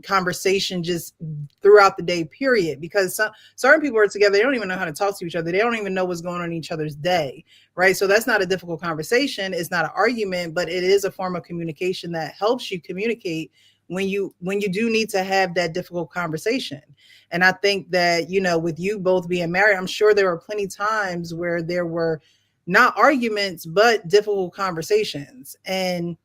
conversation just throughout the day, period. Because certain people are together, they don't even know how to talk to each other. They don't even know what's going on in each other's day, right? So that's not a difficult conversation. It's not an argument, but it is a form of communication that helps you communicate when you do need to have that difficult conversation. And I think that, you know, with you both being married, I'm sure there were plenty times where there were not arguments, but difficult conversations. And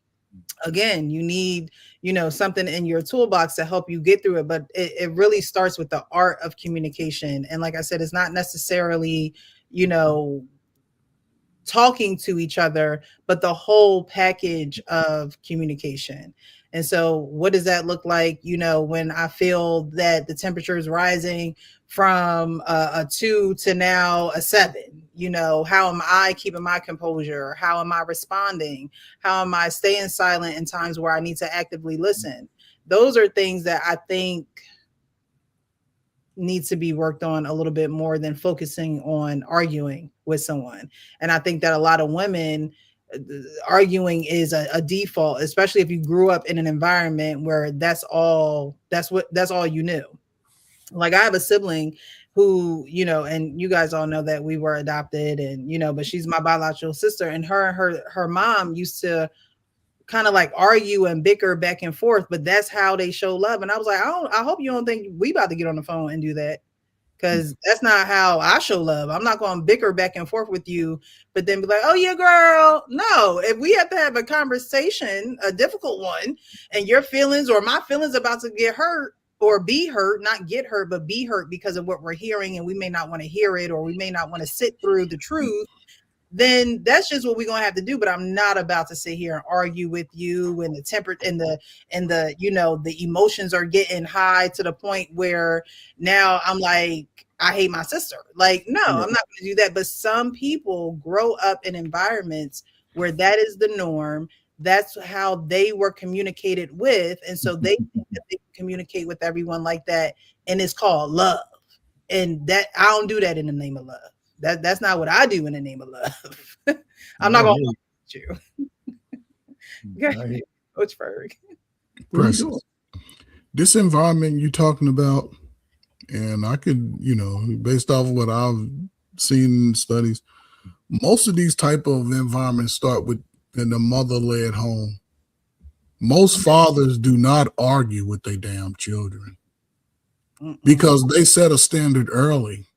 again, you need, you know, something in your toolbox to help you get through it. But it really starts with the art of communication. And like I said, it's not necessarily, you know, talking to each other, but the whole package of communication. And so what does that look like? You know, when I feel that the temperature is rising from a 2 to now a 7, you know, how am I keeping my composure? How am I responding? How am I staying silent in times where I need to actively listen? Those are things that I think needs to be worked on a little bit more than focusing on arguing with someone. And I think that a lot of women, arguing is a default, especially if you grew up in an environment where that's all you knew. Like I have a sibling who, you know, and you guys all know that we were adopted and, you know, but she's my biological sister, and her mom used to kind of like argue and bicker back and forth, but that's how they show love. And I was like, I hope you don't think we about to get on the phone and do that, because that's not how I show love. I'm not going to bicker back and forth with you, but then be like, oh yeah, girl. No, if we have to have a conversation, a difficult one, and your feelings or my feelings about to get hurt or be hurt, not get hurt, but be hurt because of what we're hearing, and we may not want to hear it, or we may not want to sit through the truth, then that's just what we're gonna have to do. But I'm not about to sit here and argue with you, and the temper and the you know, the emotions are getting high to the point where now I'm like, I hate my sister. Like, no, I'm not gonna do that. But some people grow up in environments where that is the norm. That's how they were communicated with, and so they think that they can communicate with everyone like that, and it's called love. And that I don't do that in the name of love. That's not what I do in the name of love. I'm not gonna with you. Coach Ferg. Precious. This environment you're talking about, and I could, you know, based off of what I've seen in studies, most of these type of environments start with in the mother-led home. Most fathers do not argue with their damn children because they set a standard early.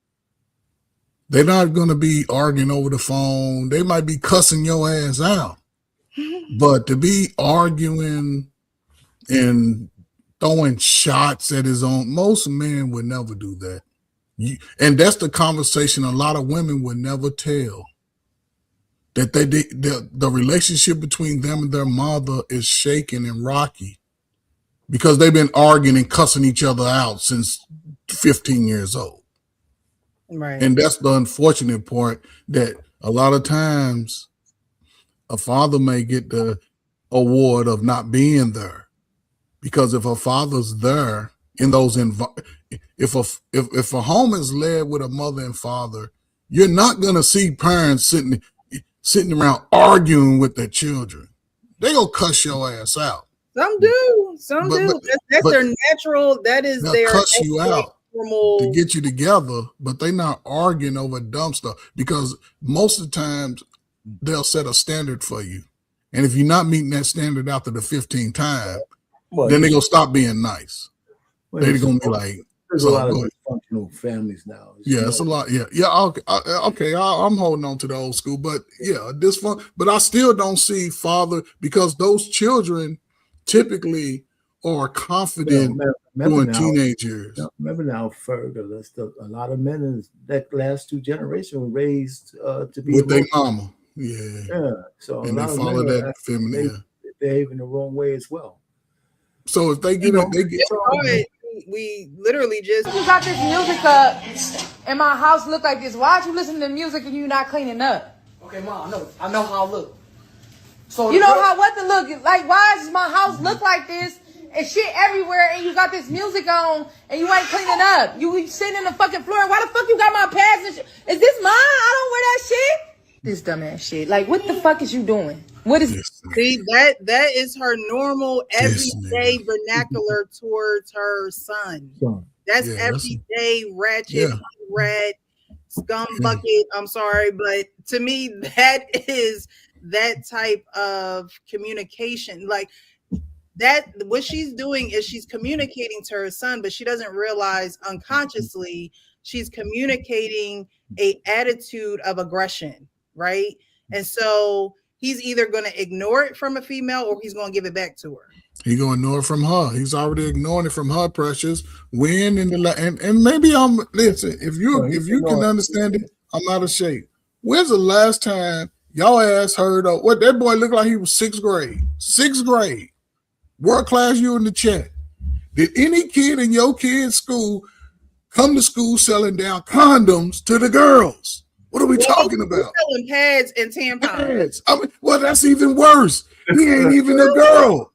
They're not going to be arguing over the phone. They might be cussing your ass out. But to be arguing and throwing shots at his own. Most men would never do that. And that's the conversation a lot of women would never tell. That the relationship between them and their mother is shaken and rocky because they've been arguing and cussing each other out since 15 years old. Right. And that's the unfortunate part, that a lot of times a father may get the award of not being there, because if a father's there in those if a home is led with a mother and father, you're not going to see parents sitting around arguing with their children. They gonna cuss your ass out. Some do. That's their natural. That is their cuss you out normal to get you together, but they not arguing over dumb stuff, because most of the times they'll set a standard for you, and if you're not meeting that standard after the 15th time, then they're gonna stop being nice. They're gonna be like, there's a lot of dysfunctional families now. It's a lot. Okay. I'm holding on to the old school, but this fun. But I still don't see father, because those children typically are confident during teenage years. Remember now, Fergus, a lot of men in that last two generations were raised to be with their mama. Yeah. So and they follow that feminine. They behave in the wrong way as well. So if they get we literally just. You got this music up, and my house look like this. Why'd you listen to music and you not cleaning up? Okay, Mom, I know how I look. So you know what to look like? Why does my house look like this and shit everywhere, and you got this music on and you ain't cleaning up? You sitting in the fucking floor. Why the fuck you got my pads and shit? Is this mine? I don't wear that shit. This dumbass shit. Like, what the fuck is you doing? What is see that is her normal everyday vernacular towards her son. That's everyday ratchet, red scum bucket. I'm sorry, but to me that is that type of communication. Like that, what she's doing is she's communicating to her son, but she doesn't realize unconsciously she's communicating a attitude of aggression, right? And so he's either going to ignore it from a female or he's going to give it back to her. He's going to ignore it from her. He's already ignoring it from her, Precious. When in the and maybe listen, if you can understand it, I'm out of shape. When's the last time y'all ass heard of what that boy looked like? He was 6th grade. 6th grade. World class, you in the chat. Did any kid in your kid's school come to school selling down condoms to the girls? What are we talking about? Selling pads and tampons. I mean, well, that's even worse. He ain't even a girl.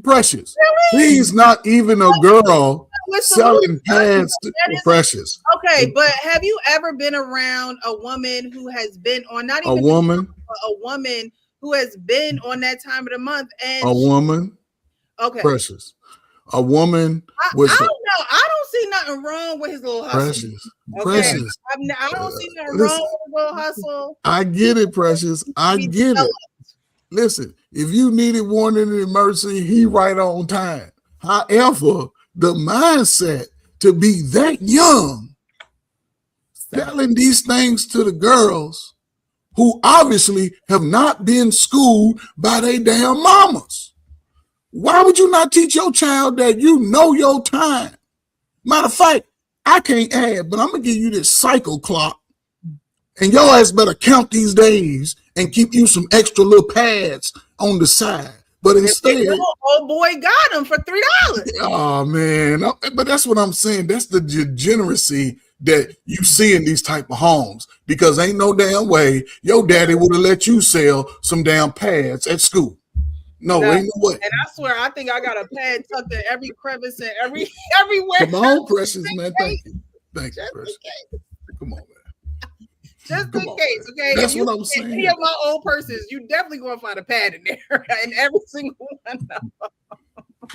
Precious. Really? He's not even a girl selling pads to Precious. Okay, but have you ever been around a woman who has been on a woman who has been on that time of the month and a woman? Okay, Precious. A woman I don't know. I don't see nothing wrong with his little hustle. Precious. Okay. Precious. I don't see nothing wrong with his little hustle. I get it, Precious. I get it. Listen, if you needed warning in an emergency, he right on time. However, the mindset to be that young, selling these things to the girls who obviously have not been schooled by their damn mamas. Why would you not teach your child that you know your time? Matter of fact, I can't add, but I'm going to give you this cycle clock, and your ass better count these days and keep you some extra little pads on the side. But instead, old boy got them for $3. Oh, man. But that's what I'm saying. That's the degeneracy that you see in these type of homes, because ain't no damn way your daddy would have let you sell some damn pads at school. No, ain't no way. And I swear, I think I got a pad tucked in every crevice and everywhere. Come on, Precious, man. Thank you. Thank you, Precious. Come on, man. Just in case, okay? That's what I'm saying. Any of my old purses, you definitely going to find a pad in there. In every single one of them.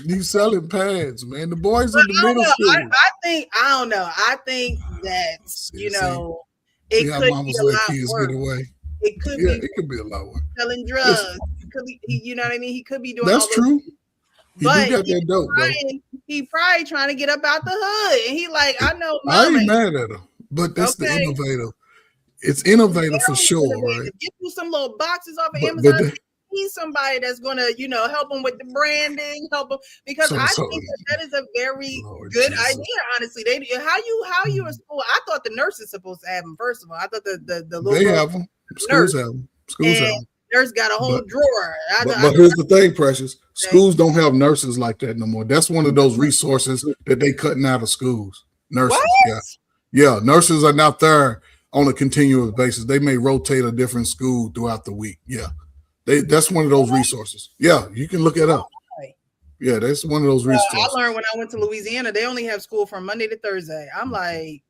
You selling pads, man. The boys in the middle school. I don't know. I think that, it could be a lot worse. It could be a lot worse. Selling drugs. Could be, you know what I mean? He could be doing that's true. But he probably trying to get up out the hood, and he like, I know. I ain't mad at him, but that's the innovative. It's innovative for sure, right? Get you some little boxes off of Amazon. need somebody that's going to, help them with the branding, help them, because I think that is a very good idea. Honestly, how you in school? I thought the nurse is supposed to have them. First of all, I thought the little they have them. Schools have them. Schools have them. Nurse got a whole drawer. But here's the thing, Precious. Schools don't have nurses like that no more. That's one of those resources that they cutting out of schools. Nurses, yeah. Nurses are not there on a continuous basis. They may rotate a different school throughout the week. Yeah, that's one of those resources. Yeah, you can look it up. Yeah, that's one of those resources. I learned when I went to Louisiana, they only have school from Monday to Thursday. I'm like,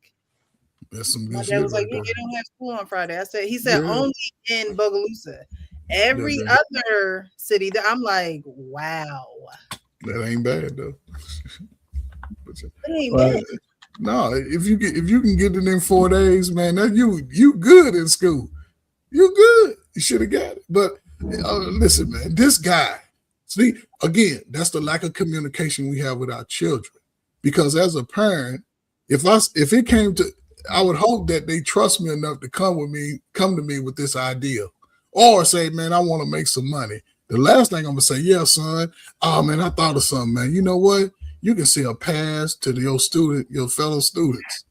that's some good my shit. dad was like, "Yeah, they don't have school on Friday." He said only in Bogalusa. Every other city that I'm like, wow. That ain't bad though. It ain't bad. No, if you can get it in 4 days, man, that you good in school. You good. You should have got it. But listen, man, this guy. See, again, that's the lack of communication we have with our children. Because as a parent, if it came to, I would hope that they trust me enough to come to me with this idea, or say, man, I want to make some money. The last thing I'm gonna say, yeah, son. Oh man, I thought of something, man. You know what? You can see a pass to your fellow students.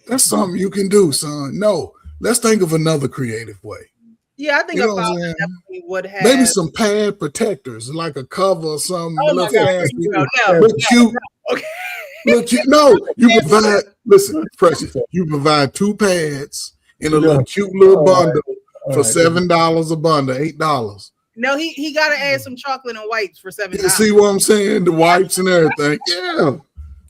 That's something you can do, son. No, let's think of another creative way. Yeah, I think about definitely would have maybe some pad protectors, like a cover or something. Oh my God. Look cute. Okay. Look cute. No, you provide. Listen, Precious. You provide 2 pads in a little cute little bundle for $7 a bundle, $8. No, he got to add some chocolate and wipes for $7. You see what I'm saying? The wipes and everything. Yeah,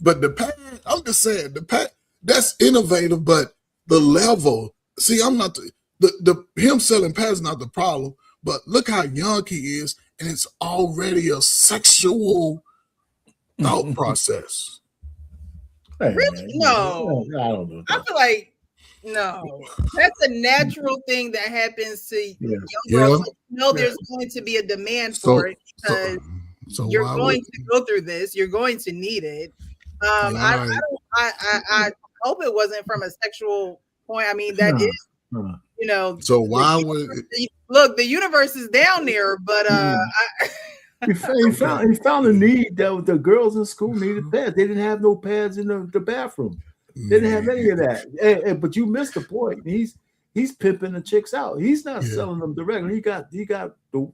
but the pad. I'm just saying the pad. That's innovative, but the level. See, I'm not the him selling pads is not the problem, but look how young he is, and it's already a sexual thought process. Hey, really? No, I don't know. I feel like no. That's a natural thing that happens to young girls. Like, there's going to be a demand for it because you're going to go through this. You're going to need it. I hope it wasn't from a sexual point. I mean, that is. So why would look? The universe is down there, but he found a need that the girls in school needed pads. They didn't have no pads in the bathroom. They didn't have any of that. But you missed the point. He's pimping the chicks out. He's not selling them directly.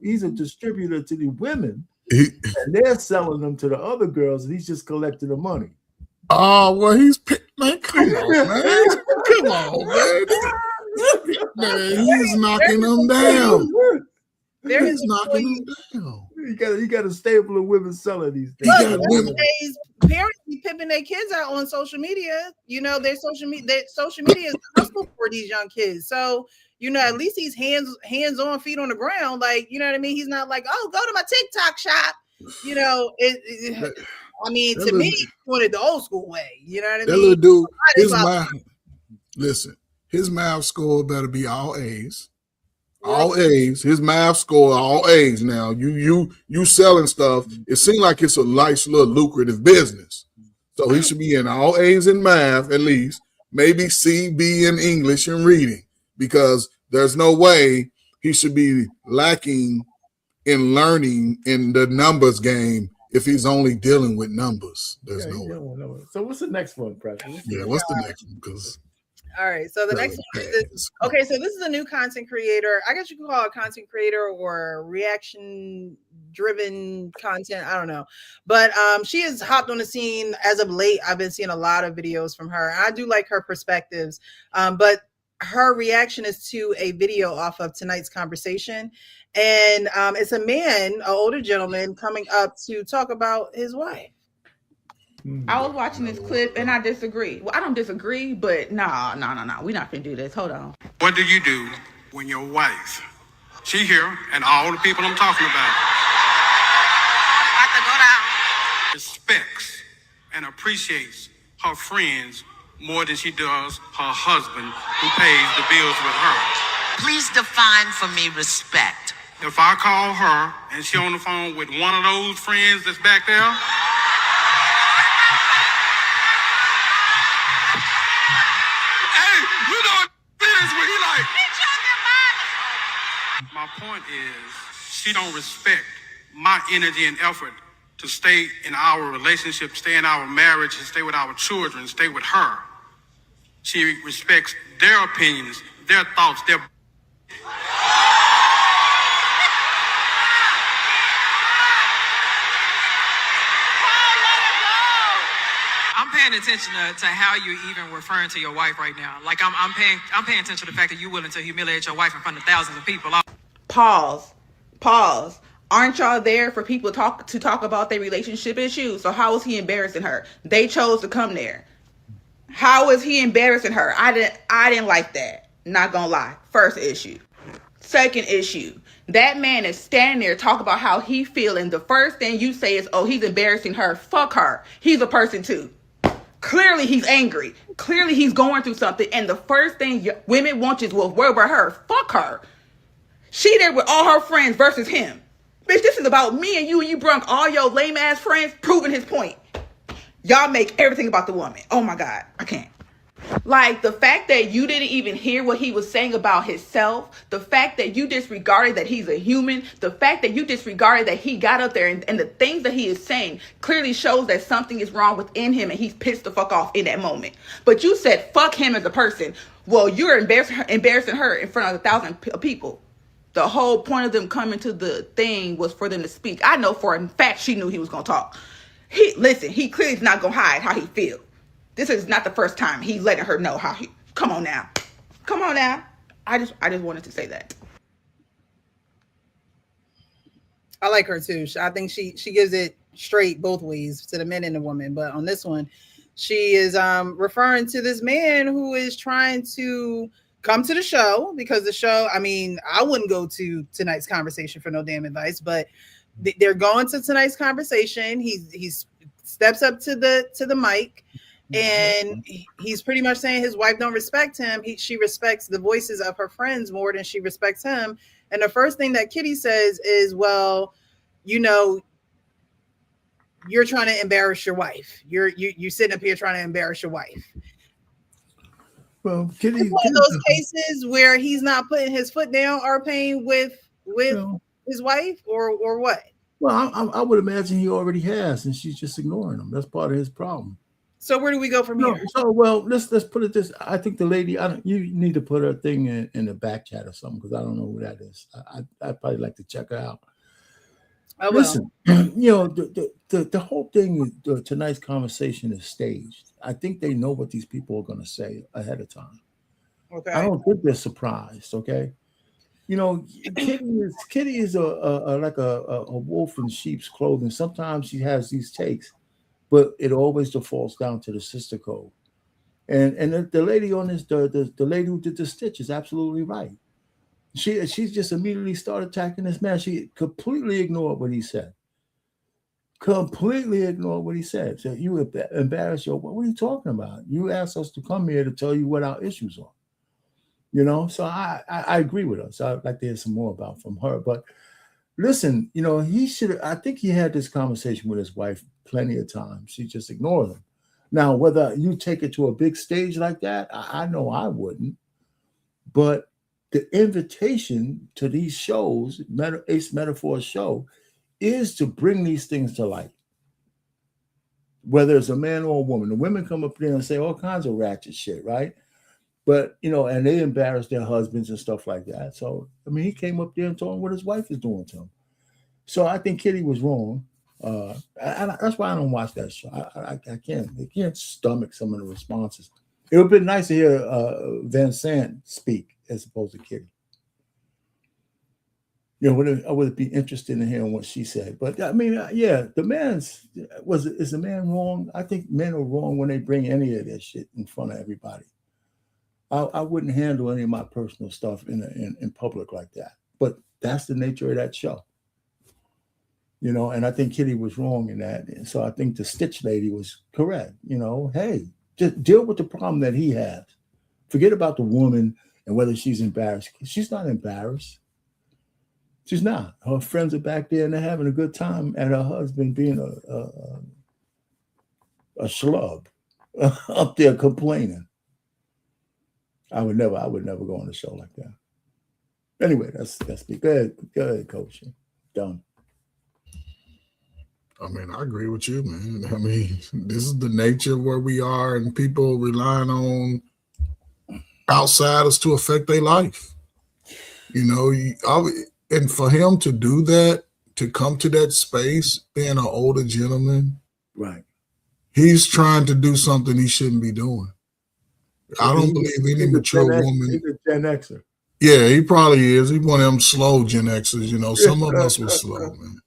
He's a distributor to the women, and they're selling them to the other girls, and he's just collecting the money. Oh well, man. Come on, man. Come on, man. Man, he's knocking them down. He's knocking them down. He got a stable of women selling these things. Look, days, parents be pimping their kids out on social media. Their social media is hustle for these young kids. So, at least he's hands on, feet on the ground. Like, you know what I mean? He's not like, oh, go to my TikTok shop. I mean, to me, he doing it the old school way. You know what I mean? That little dude, his math score better be all A's. All A's. His math score all A's. Now you selling stuff. It seems like it's a nice little lucrative business. So he should be in all A's in math at least. Maybe C, B in English and reading, because there's no way he should be lacking in learning in the numbers game if he's only dealing with numbers. There's no way. So what's the next one, Preston? Yeah, what's the next one? Because all right, so the next one is okay. So this is a new content creator. I guess you could call it content creator or reaction-driven content. I don't know, but she has hopped on the scene as of late. I've been seeing a lot of videos from her. I do like her perspectives, but her reaction is to a video off of tonight's conversation, and it's a man, an older gentleman, coming up to talk about his wife. I was watching this clip and I disagree. Well, I don't disagree, but nah. We're not gonna do this. Hold on. What do you do when your wife, she here, and all the people I'm talking about, respects and appreciates her friends more than she does her husband who pays the bills with her? Please define for me respect. If I call her and she on the phone with one of those friends that's back there, my point is, she don't respect my energy and effort to stay in our relationship, stay in our marriage, and stay with our children, stay with her. She respects their opinions, their thoughts, their... I'm paying attention to how you're even referring to your wife right now. Like I'm paying attention to the fact that you're willing to humiliate your wife in front of thousands of people. Pause. Pause. Aren't y'all there for people to talk about their relationship issues? So how is he embarrassing her? They chose to come there. How is he embarrassing her? I didn't like that. Not gonna lie. First issue. Second issue. That man is standing there talking about how he feeling. The first thing you say is, oh, he's embarrassing her. Fuck her. He's a person too. Clearly he's angry. Clearly he's going through something. And the first thing women want is, well, where about her? Fuck her. She there with all her friends versus him. Bitch, this is about me and you brung all your lame ass friends proving his point. Y'all make everything about the woman. Oh my God, I can't. Like, the fact that you didn't even hear what he was saying about himself, the fact that you disregarded that he's a human, the fact that you disregarded that he got up there and the things that he is saying clearly shows that something is wrong within him and he's pissed the fuck off in that moment. But you said fuck him as a person. Well, you're embarrassing her in front of 1,000 people. The whole point of them coming to the thing was for them to speak. I know for a fact she knew he was going to talk. He clearly is not going to hide how he feels. This is not the first time he's letting her know how he... Come on now. Come on now. I just wanted to say that. I like her too. I think she gives it straight both ways to the men and the women. But on this one, she is referring to this man who is trying to come to the show, because the show, I mean, I wouldn't go to tonight's conversation for no damn advice, but they're going to tonight's conversation. He's steps up to the mic, and he's pretty much saying his wife don't respect him. She respects the voices of her friends more than she respects him. And the first thing that Kitty says is, well, you know, you're trying to embarrass your wife. You're sitting up here trying to embarrass your wife. Well, Kitty, it's one of those cases where he's not putting his foot down or paying with his wife, or what? Well, I would imagine he already has, and she's just ignoring him. That's part of his problem. So where do we go from here? So, well, let's put it this. I think the lady, you need to put her thing in the back chat or something, because I don't know who that is. I'd probably like to check her out. Listen, you know, the whole thing, tonight's conversation is staged. I think they know what these people are going to say ahead of time. Okay. I don't think they're surprised. Okay. You know, Kitty is like a wolf in sheep's clothing. Sometimes she has these takes, but it always defaults down to the sister code. And the lady on this, the lady who did the stitch is absolutely right. She just immediately started attacking this man. She completely ignored what he said. Completely ignored what he said. So you embarrass your, what are you talking about? You asked us to come here to tell you what our issues are. You know, so I agree with her. So I'd like to hear some more about from her. But listen, you know, I think he had this conversation with his wife plenty of times. She just ignored him. Now, whether you take it to a big stage like that, I know I wouldn't. But the invitation to these shows, Ace Metaphor show, is to bring these things to light. Whether it's a man or a woman. The women come up there and say all kinds of ratchet shit, right? But, you know, and they embarrass their husbands and stuff like that. So, I mean, he came up there and told him what his wife is doing to him. So I think Kitty was wrong. And that's why I don't watch that show. I can't stomach some of the responses. It would have been nice to hear Van Sant speak as opposed to Kitty. You know, I would be interested in hearing what she said. But I mean, yeah, is the man wrong? I think men are wrong when they bring any of this shit in front of everybody. I wouldn't handle any of my personal stuff in public like that. But that's the nature of that show. You know, and I think Kitty was wrong in that. And so I think the Stitch lady was correct. You know, hey, just deal with the problem that he has. Forget about the woman and whether she's embarrassed. She's not embarrassed. She's not. Her friends are back there and they're having a good time, and her husband being a schlub up there complaining. I would never go on a show like that. Anyway, that's me. Go ahead, Coach. Done. I mean, I agree with you, man. I mean, this is the nature of where we are, and people relying on outsiders to affect their life. You know, and for him to do that, to come to that space, being an older gentleman, Right. he's trying to do something he shouldn't be doing. I don't believe any mature woman. He's a Gen Xer. Yeah, he probably is. He's one of them slow Gen Xers. You know, some of us were slow, man.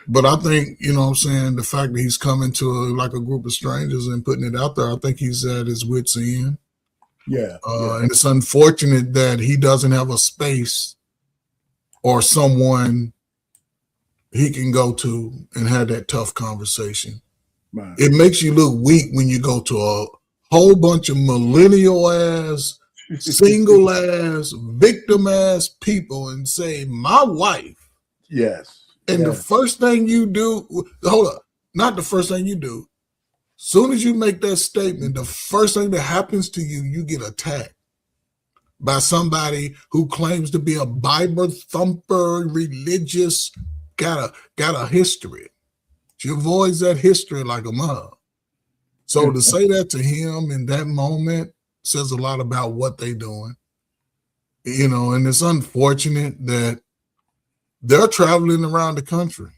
But I think, you know what I'm saying, the fact that he's coming to like a group of strangers and putting it out there, I think he's at his wit's end. Yeah. And it's unfortunate that he doesn't have a space or someone he can go to and have that tough conversation. Right. It makes you look weak when you go to a whole bunch of millennial ass, single ass, victim ass people and say, my wife. Yes. And the first thing you do, hold up, not the first thing you do. Soon as you make that statement, the first thing that happens to you, you get attacked by somebody who claims to be a Bible thumper, religious, got a history. She avoids that history like a mother. So to say that to him in that moment says a lot about what they're doing. You know, and it's unfortunate that they're traveling around the country.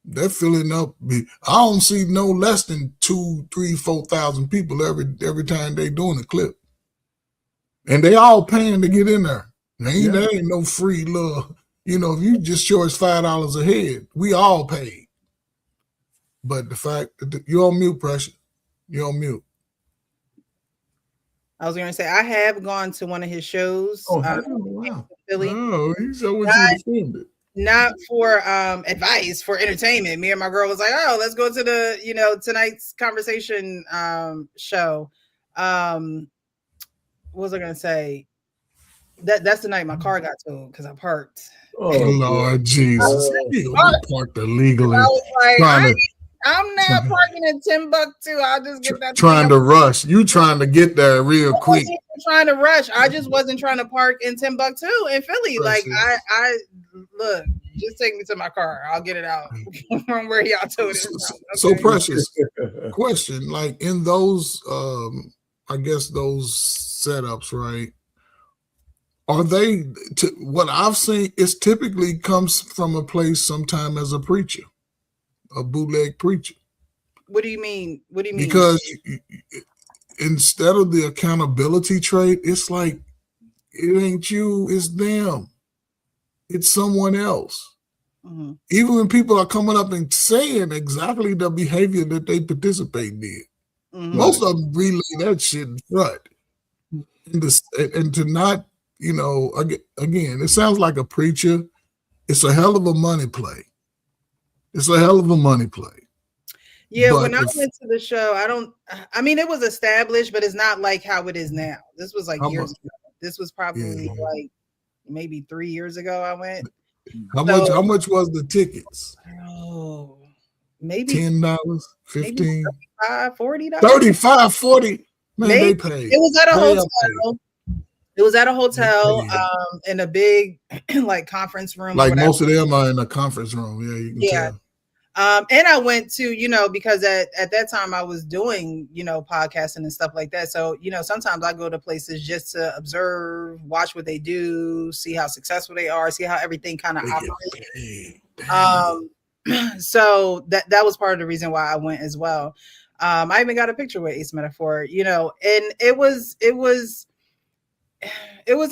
They're filling up. I don't see no less than 2,000, 3,000, 4,000 people every time they doing a clip, and they all paying to get in there. There ain't no free little. You know, if you just charge $5 a head, we all paid. But the fact that you're on mute, Pressure. You're on mute. I was going to say I have gone to one of his shows. Oh, wow. Philly. Oh, he's always defended. Not for advice, for entertainment. Me and my girl was like, oh, let's go to the, you know, tonight's conversation show. What was I gonna say? That's the night my car got towed because I parked. Oh Lord Jesus. You parked illegally. I was like, I'm not parking in Timbuktu. I'll just get that. Trying to rush. You trying to get there real quick. Trying to rush. I just wasn't trying to park in Timbuktu in Philly. Precious. Like I look, just take me to my car. I'll get it out from where y'all told it. So Precious, question, like in those I guess those setups, right? Are they what I've seen is typically comes from a place sometime as a preacher. A bootleg preacher. What do you mean? What do you mean? Because instead of the accountability trait, it's like it ain't you, it's them. It's someone else. Mm-hmm. Even when people are coming up and saying exactly the behavior that they participate in, most of them relay that shit in front. And to not, you know, again, it sounds like a preacher. It's a hell of a money play. It's a hell of a money play. Yeah, but when I went to the show, I mean, it was established, but it's not like how it is now. This was like years ago. This was probably like maybe 3 years ago I went. How much was the tickets? Oh, maybe $10, $15, $40. $35, $40. Man, maybe. They paid. It was at a hotel. It was at a hotel in a big like conference room. Like most of them are in a conference room. Yeah, you can tell. And I went to, you know, because at that time I was doing, you know, podcasting and stuff like that. So, you know, sometimes I go to places just to observe, watch what they do, see how successful they are, see how everything kind of operates. So that was part of the reason why I went as well. I even got a picture with Ace Metaphor, you know, and it was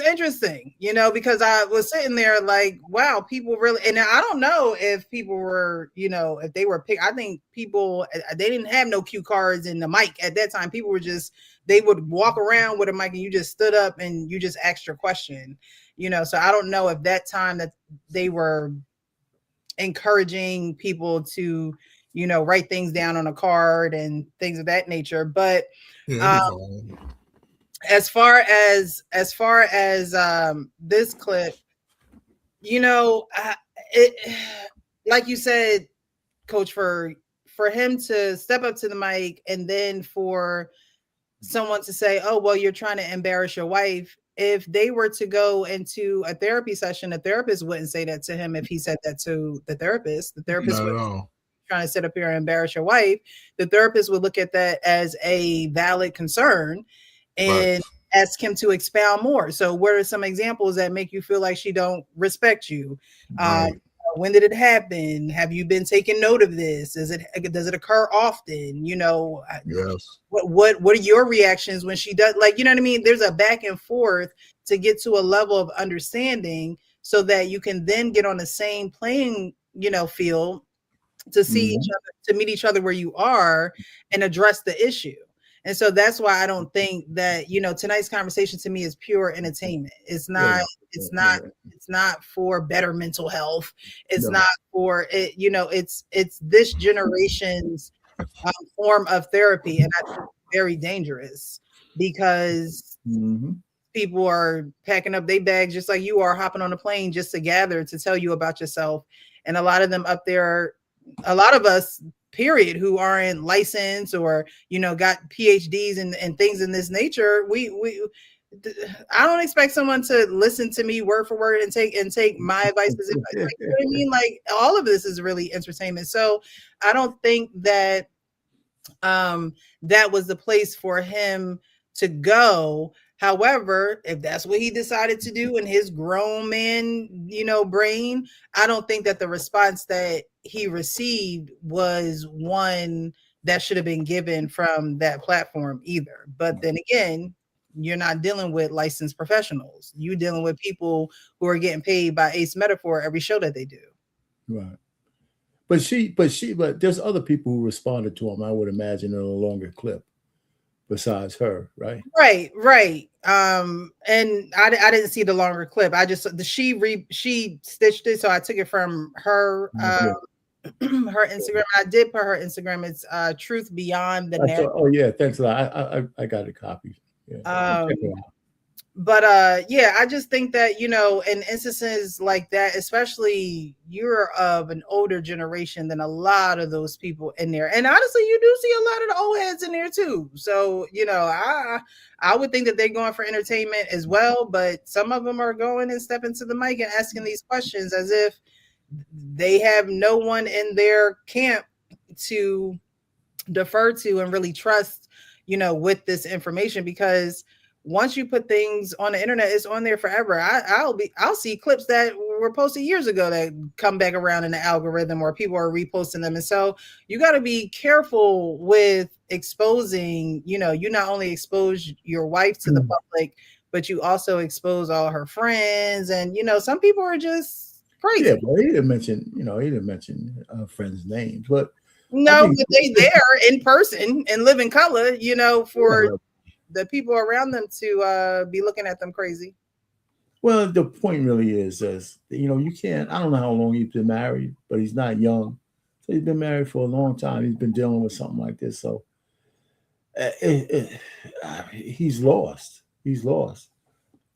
interesting, you know, because I was sitting there like, wow, people really, and I don't know if people were, you know, if they were I think people, they didn't have no cue cards in the mic at that time. People were just, they would walk around with a mic and you just stood up and you just asked your question, you know. So I don't know if that time that they were encouraging people to, you know, write things down on a card and things of that nature. But as far as this clip, you know, like you said, Coach, for him to step up to the mic and then for someone to say, oh, well, you're trying to embarrass your wife. if they were to go into a therapy session, the therapist wouldn't say that to him if he said that to the therapist. The therapist Not would at all. trying to sit up here and embarrass your wife. The therapist would look at that as a valid concern Right. and ask him to expound more. So what are some examples that make you feel like she don't respect you? Right. When did it happen? Have you been taking note of this? Does it occur often? Yes. What are your reactions when she does, like, you know what I mean? There's a back and forth to get to a level of understanding so that you can then get on the same playing, field to see each other, to meet each other where you are and address the issue. And so that's why I don't think that, tonight's conversation to me is pure entertainment. It's not, it's not, it's not for better mental health. It's not for it, it's this generation's form of therapy. And I think it's very dangerous because people are packing up their bags just like you are, hopping on a plane just to gather to tell you about yourself. And a lot of them up there, a lot of us, period, who aren't licensed or got PhDs and things in this nature, I don't expect someone to listen to me word for word and take my advice as if, like, you know what I mean? Like, all of this is really entertainment. So I don't think that that was the place for him to go. However, if that's what he decided to do in his grown man, brain, I don't think that the response that he received was one that should have been given from that platform either. But then again, you're not dealing with licensed professionals. You're dealing with people who are getting paid by Ace Metaphor every show that they do. Right. But there's other people who responded to him, I would imagine, in a longer clip besides her, right? Right. And I didn't see the longer clip. I just she stitched it, so I took it from her her Instagram. I did put her Instagram. It's Truth Beyond the Narrative. Oh yeah, thanks a lot. I got a copy. Yeah, but yeah, I just think that, in instances like that, especially, you're of an older generation than a lot of those people in there. And honestly, you do see a lot of the old heads in there too. So, I would think that they're going for entertainment as well, but some of them are going and stepping to the mic and asking these questions as if they have no one in their camp to defer to and really trust, with this information, because once you put things on the internet, it's on there forever. I'll see clips that were posted years ago that come back around in the algorithm, or people are reposting them. And so you got to be careful with exposing, you not only expose your wife to the public, but you also expose all her friends. And, some people are just crazy. Yeah, but he didn't mention friends' names, but no, but they there in person and live in color, for the people around them to be looking at them crazy. Well, the point really is, you can't. I don't know how long he's been married, but he's not young, so he's been married for a long time. He's been dealing with something like this, so he's lost. He's lost,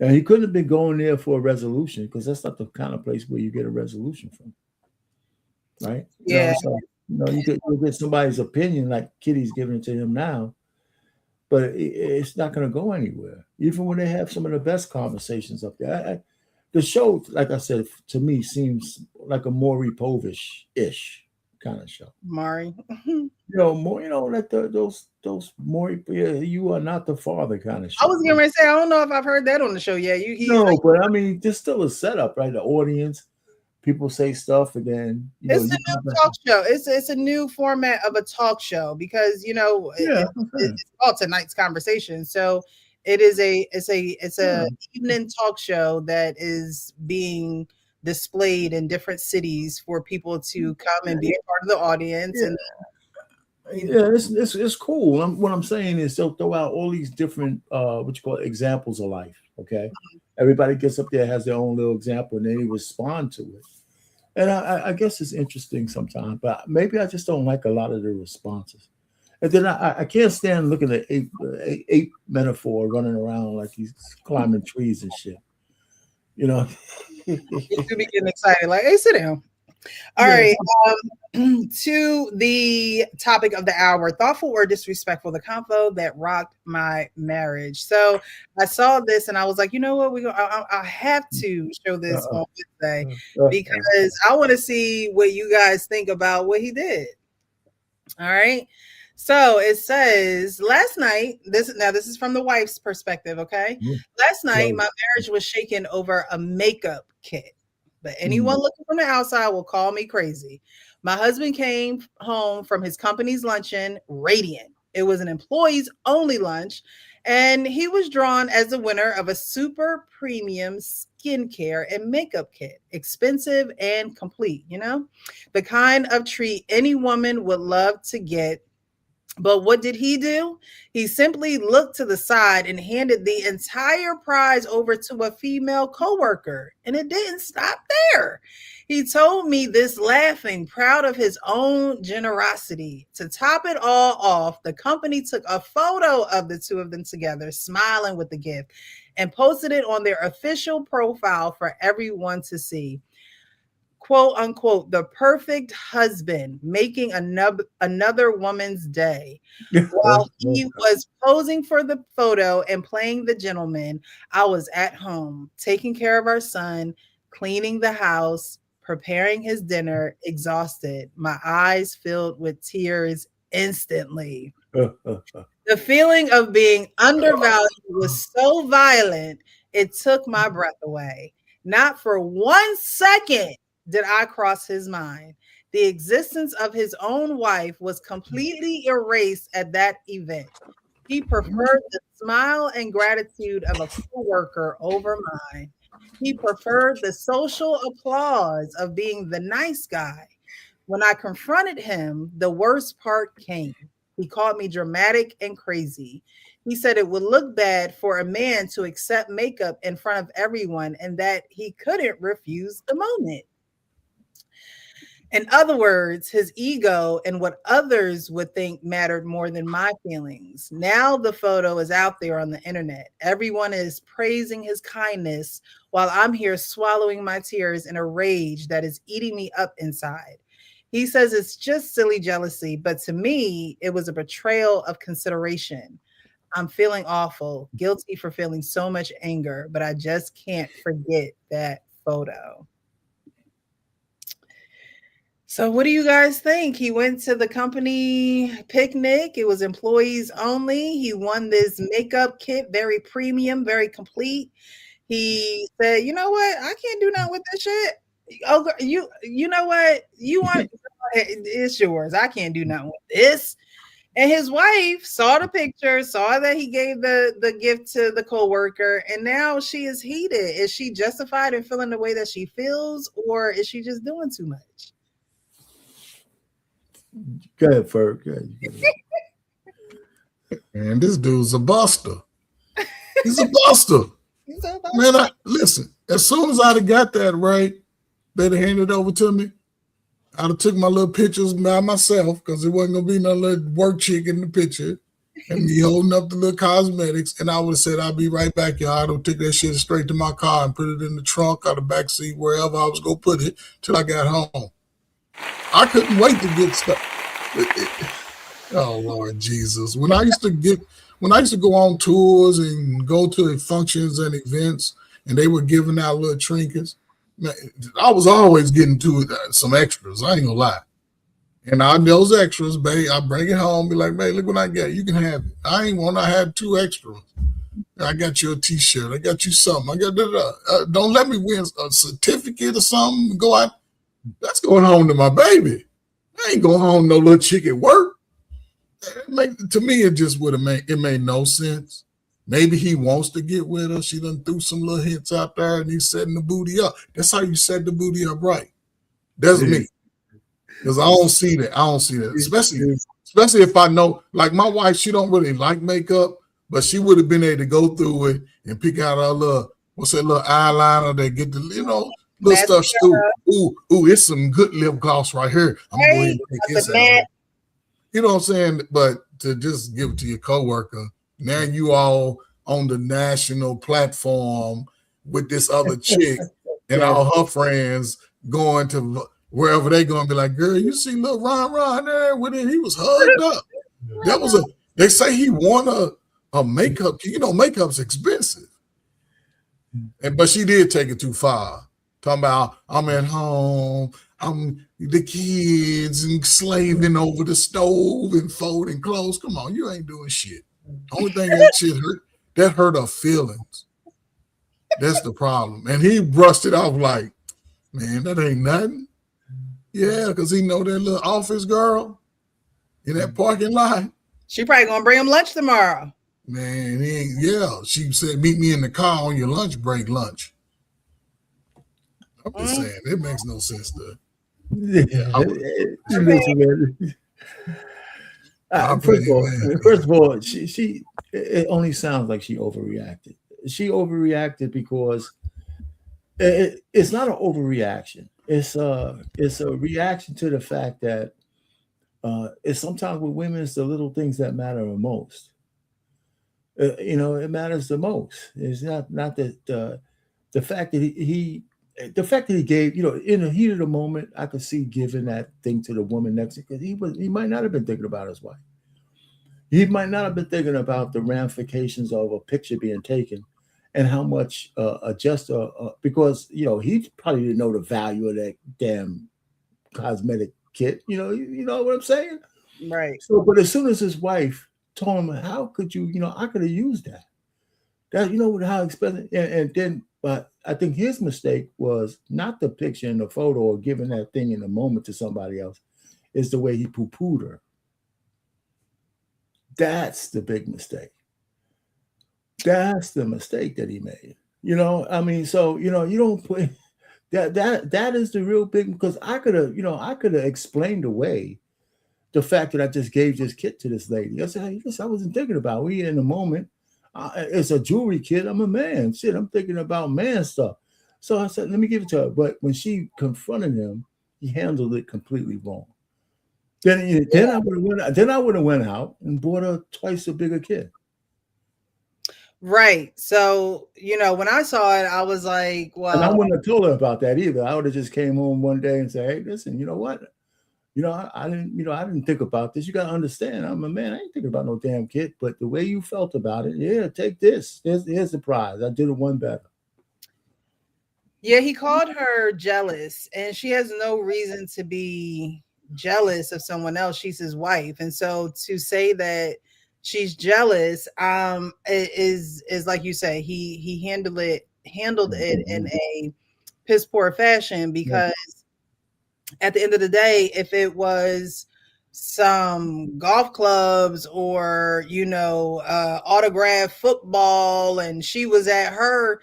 and he couldn't have been going there for a resolution, because that's not the kind of place where you get a resolution from, right? Yeah. You could get somebody's opinion like Kitty's giving it to him now, but it's not going to go anywhere. Even when they have some of the best conversations up there, the show, like I said, to me seems like a Maury Povich-ish kind of show. Maury, more, like those Maury. You are not the father kind of show. I was going to say, I don't know if I've heard that on the show yet. But I mean, there's still a setup, right? The audience. People say stuff, and then it's a new talk show. It's a new format of a talk show, because it's called Tonight's Conversation. So it's a evening talk show that is being displayed in different cities for people to come and be a part of the audience. And it's cool. What I'm saying is they'll throw out all these different what you call examples of life. Okay, everybody gets up there, has their own little example, and they respond to it. And I guess it's interesting sometimes, but maybe I just don't like a lot of the responses. And then I can't stand looking at ape Metaphor running around like he's climbing trees and shit. You do be getting excited, like, hey, sit down. All right. To the topic of the hour, thoughtful or disrespectful, the convo that rocked my marriage. So I saw this and I was like, you know what? I have to show this on Wednesday because I want to see what you guys think about what he did. All right. So it says last night, this is from the wife's perspective, okay? Last night my marriage was shaken over a makeup kit. But anyone looking from the outside will call me crazy. My husband came home from his company's luncheon radiant. It was an employees only lunch, and he was drawn as the winner of a super premium skincare and makeup kit, expensive and complete, the kind of treat any woman would love to get. But what did he do? He simply looked to the side and handed the entire prize over to a female coworker. And it didn't stop there. He told me this laughing, proud of his own generosity. To top it all off, the company took a photo of the two of them together, smiling with the gift, and posted it on their official profile for everyone to see. Quote unquote, the perfect husband making another woman's day. While he was posing for the photo and playing the gentleman, I was at home taking care of our son, cleaning the house, preparing his dinner, exhausted, my eyes filled with tears instantly. The feeling of being undervalued was so violent, it took my breath away. Not for 1 second did I cross his mind. The existence of his own wife was completely erased at that event. He preferred the smile and gratitude of a coworker over mine. He preferred the social applause of being the nice guy. When I confronted him, the worst part came. He called me dramatic and crazy. He said it would look bad for a man to accept makeup in front of everyone and that he couldn't refuse the moment. In other words, his ego and what others would think mattered more than my feelings. Now the photo is out there on the internet. Everyone is praising his kindness while I'm here swallowing my tears in a rage that is eating me up inside. He says it's just silly jealousy, but to me, it was a betrayal of consideration. I'm feeling awful, guilty for feeling so much anger, but I just can't forget that photo. So what do you guys think? He went to the company picnic. It was employees only. He won this makeup kit, very premium, very complete. He said, "You know what? I can't do nothing with this shit. Oh, you know what? You want it's yours. I can't do nothing with this." And his wife saw the picture, saw that he gave the gift to the coworker, and now she is heated. Is she justified in feeling the way that she feels, or is she just doing too much? Go ahead, Ferg. Go ahead. Man, this dude's a buster. He's a buster. Man, listen, as soon as I'd have got that right, they'd have handed it over to me. I'd have took my little pictures by myself because there wasn't going to be no little work chick in the picture and me holding up the little cosmetics. And I would have said, I'll be right back, y'all. I don't take that shit straight to my car and put it in the trunk or the back seat, wherever I was going to put it till I got home. I couldn't wait to get stuff. Oh Lord Jesus! When I used to go on tours and go to functions and events, and they were giving out little trinkets, man, I was always getting to some extras. I ain't gonna lie. And those extras, babe, I bring it home, be like, babe, look what I got. You can have it. I ain't one. I had 2 extras. I got you a T-shirt. I got you something. I got don't let me win a certificate or something. Go out. That's going home to my baby. I ain't going home no little chick at work. To me, it just would have made no sense. Maybe he wants to get with her. She done threw some little hints out there and he's setting the booty up. That's how you set the booty up right. That's me. Because I don't see that. Especially if I know, like my wife, she don't really like makeup, but she would have been able to go through it and pick out her little eyeliner that get the, little stuff. Ooh, it's some good lip gloss right here. I'm going to go ahead and take this out. You know what I'm saying? But to just give it to your coworker, now you all on the national platform with this other chick and all her friends going to, wherever they gonna be like, girl, you see little Ron there with him? He was hugged up. That was a. They say he won a makeup. You know, makeup's expensive, but she did take it too far. Talking about I'm at home, I'm the kids and slaving over the stove and folding clothes. Come on, you ain't doing shit. Only thing that hurt her feelings. That's the problem. And he brushed it off like, man, that ain't nothing. Yeah, because he know that little office girl in that parking lot. She probably gonna bring him lunch tomorrow. Man, she said, meet me in the car on your lunch break lunch. I'm just saying, it makes no sense to. First of all, she it only sounds like she overreacted. She overreacted because it's not an overreaction. It's a reaction to the fact that it's sometimes with women, it's the little things that matter the most. It matters the most. It's not that the fact that the fact that he gave, in the heat of the moment, I could see giving that thing to the woman next to him because he might not have been thinking about his wife. He might not have been thinking about the ramifications of a picture being taken and how much because he probably didn't know the value of that damn cosmetic kit. You know what I'm saying? Right. So, but as soon as his wife told him, how could you, I could have used that. That how expensive, and then, but I think his mistake was not the picture in the photo or giving that thing in the moment to somebody else. Is the way he poo-pooed her. That's the big mistake. That's the mistake that he made. So you don't put that is the real big, because I could have explained away the fact that I just gave this kit to this lady. I said, hey, I wasn't thinking about it. We in the moment. It's a jewelry kit. I'm a man. Shit, I'm thinking about man stuff. So I said, let me give it to her. But when she confronted him, he handled it completely wrong. Then I would have went out and bought her twice a bigger kid. Right. So, when I saw it, I was like, well. And I wouldn't have told her about that either. I would have just came home one day and said, hey, listen, you know what? I didn't think about this. You got to understand, I'm a man. I ain't thinking about no damn kid. But the way you felt about it, yeah, take this. Here's the prize. I did it one better. Yeah, he called her jealous, and she has no reason to be jealous of someone else. She's his wife. And so to say that she's jealous is like you say, he handled it in a piss poor fashion, because at the end of the day, if it was some golf clubs or autograph football and she was at her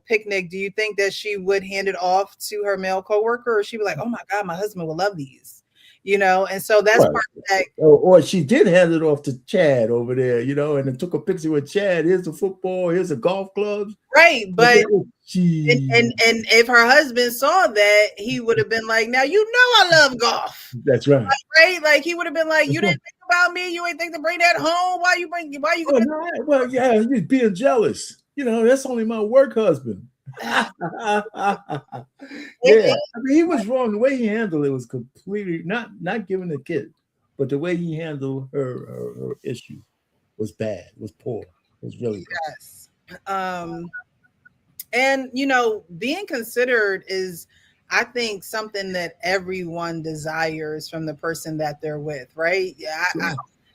picnic, do you think that she would hand it off to her male coworker, or she'd be like, oh my God, my husband would love these? And so that's part of that. Or she did hand it off to Chad over there, and then took a picture with Chad. Here's the football, here's the golf clubs. Right. But and if her husband saw that, he would have been like, now I love golf. That's right. Right? Like he would have been like, you didn't think about me, you ain't think to bring that home. Why you well, yeah, you're being jealous. That's only my work husband. Yeah, he was wrong. The way he handled it was completely not giving the kid, but the way he handled her issue was bad. It was poor. It was really bad. Yes. And being considered is, I think, something that everyone desires from the person that they're with, right? Yeah.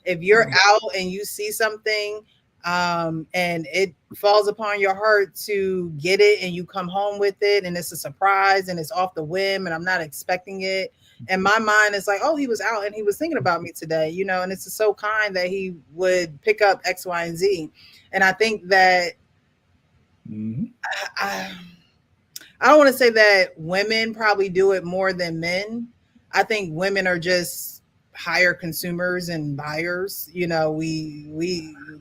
If you're out and you see something and it falls upon your heart to get it, and you come home with it and it's a surprise and it's off the whim and I'm not expecting it, and my mind is like, oh, he was out and he was thinking about me today, and it's so kind that he would pick up X, Y, and Z. And I think that I don't want to say that women probably do it more than men. I think women are just higher consumers and buyers. We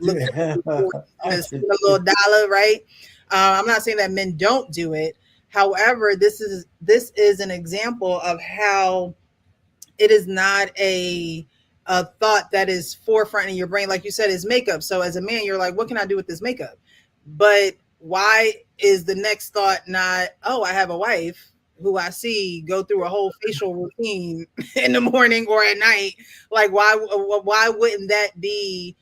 look at a little dollar, right? I'm not saying that men don't do it. However, this is an example of how it is not a thought that is forefront in your brain. Like you said, is makeup. So as a man, you're like, what can I do with this makeup? But why is the next thought not, oh, I have a wife, who I see go through a whole facial routine in the morning or at night. Like, why wouldn't that be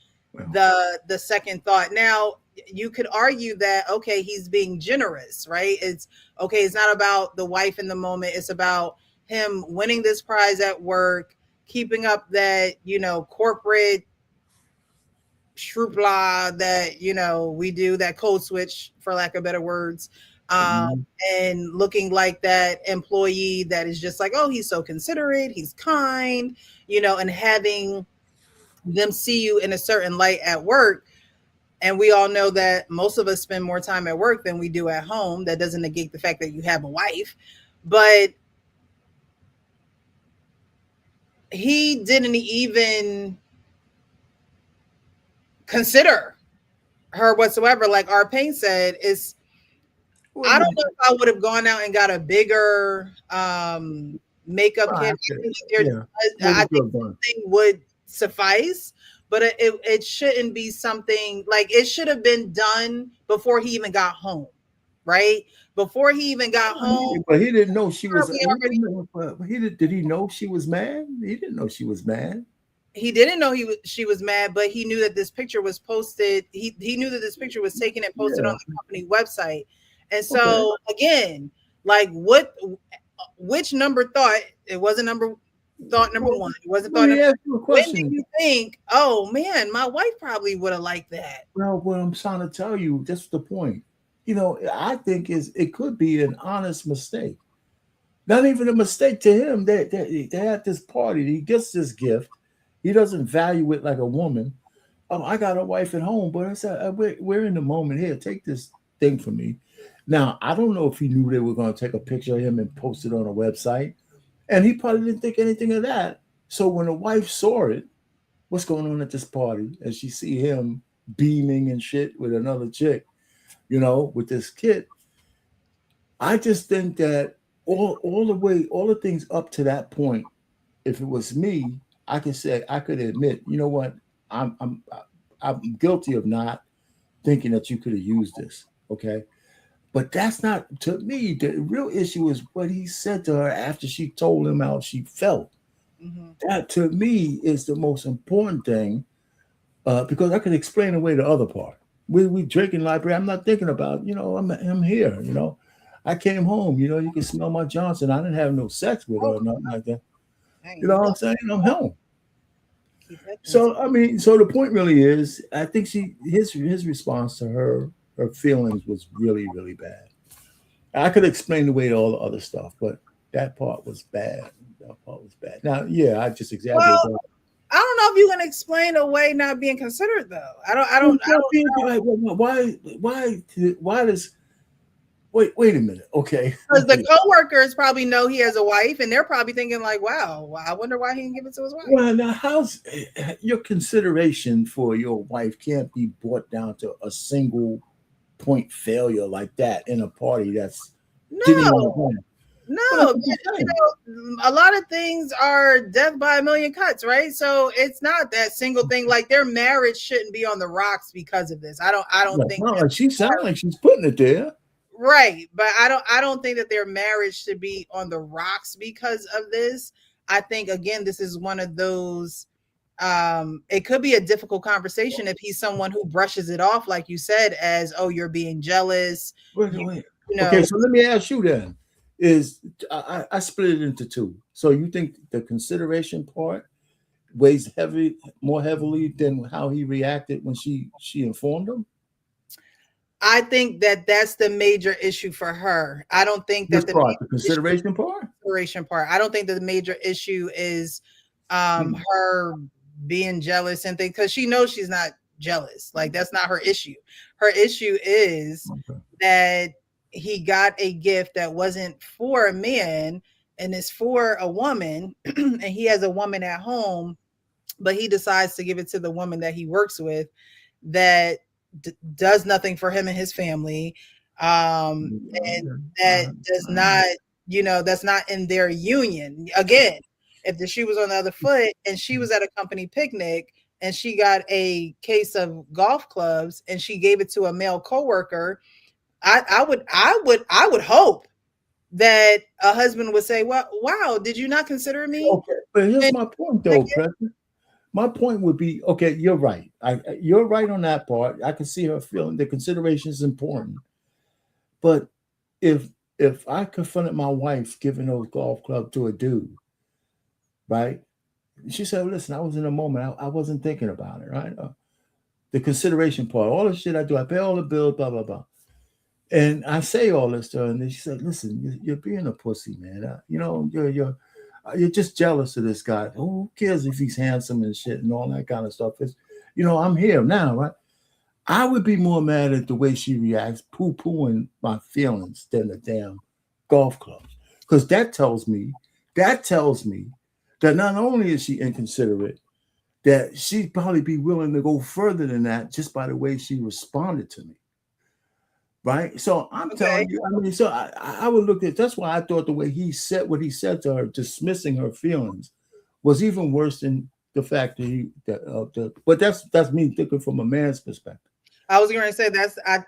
the second thought? Now, you could argue that okay, he's being generous, right? It's okay, it's not about the wife in the moment, it's about him winning this prize at work, keeping up that, corporate shroopla that, we do, that code switch, for lack of better words. um, Mhm. and looking like that employee that is just like, oh, he's so considerate, he's kind, and having them see you in a certain light at work. And we all know that most of us spend more time at work than we do at home. That doesn't negate the fact that you have a wife, but he didn't even consider her whatsoever. Like our pain said, is Well, I don't know if I would have gone out and got a bigger makeup kit. right, I think yeah. What I would you think have done? something would suffice, but it shouldn't be something like it should have been done before he even got home, right? Before he even got home, But he didn't know she was. probably already. Did he know she was mad? He didn't know she was mad. He didn't know she was mad, but he knew that this picture was posted. He knew that this picture was taken and posted on Yeah. the company website. And Okay. so again, like which number thought, it wasn't thought number Well, one, it wasn't let thought me number, ask you a when do question. you think, oh man, my wife probably would have liked that? Well, what I'm trying to tell you, that's the point. I think it could be an honest mistake. Not even a mistake to him. They had this party. He gets this gift. He doesn't value it like a woman. Oh, I got a wife at home, but I said, we're in the moment here. Take this thing from me. Now, I don't know if he knew they were going to take a picture of him and post it on a website. And he probably didn't think anything of that. So when the wife saw it, what's going on at this party? And she see him beaming and shit with another chick, with this kid. I just think that all the things up to that point, if it was me, I could admit, you know what, I'm I'm I'm guilty of not thinking that you could have used this. Okay. But that's not, to me, the real issue is what he said to her after she told him how she felt. Hmm. That to me is the most important thing, because I could explain away the other part. We drinking library. I'm not thinking about, I'm here. I came home. You can smell my Johnson. I didn't have no sex with her Oh, or nothing like that. dang, You know you what love I'm saying? I'm home. keep that thing. So I mean, so the point really is, I think his response to her feelings was really really bad. I could explain away all the other stuff, but that part was bad. That part was bad. Now, yeah, I just exaggerated. Well, I don't know if you can explain away not being considered though. I don't know. Why does wait a minute? Okay, Because the coworkers probably know he has a wife, and they're probably thinking like, "Wow, I wonder why he didn't give it to his wife." well, now how's your consideration for your wife can't be brought down to a single point failure like that in a party that's didn't even No, happen? Well, that's no, what I'm saying. a lot of things are death by a million cuts, right? So it's not that single thing. Like their marriage shouldn't be on the rocks because of this. I don't Well, think no, that. like she sounds like she's putting it there. Right, but I don't think that their marriage should be on the rocks because of this. I think again this is one of those it could be a difficult conversation if he's someone who brushes it off like you said as, oh, you're being jealous, Wait, you, wait. you Okay, know. so let me ask you then. Is I split it into two. So you think the consideration part weighs more heavily than how he reacted when she informed him? I think that that's the major issue for her. I don't think that Which the part? The major issue consideration part? consideration part. I don't think that the major issue is Hmm. her being jealous and things, because she knows she's not jealous. Like that's not her issue. Her issue is Okay. that he got a gift that wasn't for a man and is for a woman, and he has a woman at home, but he decides to give it to the woman that he works with that does nothing for him and his family, and that does not, that's not in their union. Again, if the shoe was on the other foot and she was at a company picnic and she got a case of golf clubs and she gave it to a male coworker, I would hope that a husband would say, well, wow, did you not consider me? Okay, but here's And my point, I though, get- President. My point would be, okay, you're right. You're right on that part. I can see her feeling the consideration is important. But if I confronted my wife giving those golf clubs to a dude, right? She said, "Listen, I was in a moment. I wasn't thinking about it, right? The consideration part, all the shit I do, I pay all the bills, blah blah blah." And I say all this to her, and then she said, "Listen, you're being a pussy, man. You're just jealous of this guy. Who cares if he's handsome and shit and all that kind of stuff? It's, I'm here now, right?" I would be more mad at the way she reacts, poo-pooing my feelings than the damn golf clubs, because that tells me that not only is she inconsiderate, that she'd probably be willing to go further than that just by the way she responded to me. Right. So I'm okay. telling you, I mean, so I would look at that's why I thought the way he said what he said to her, dismissing her feelings, was even worse than the fact that but that's me thinking from a man's perspective. I was going to say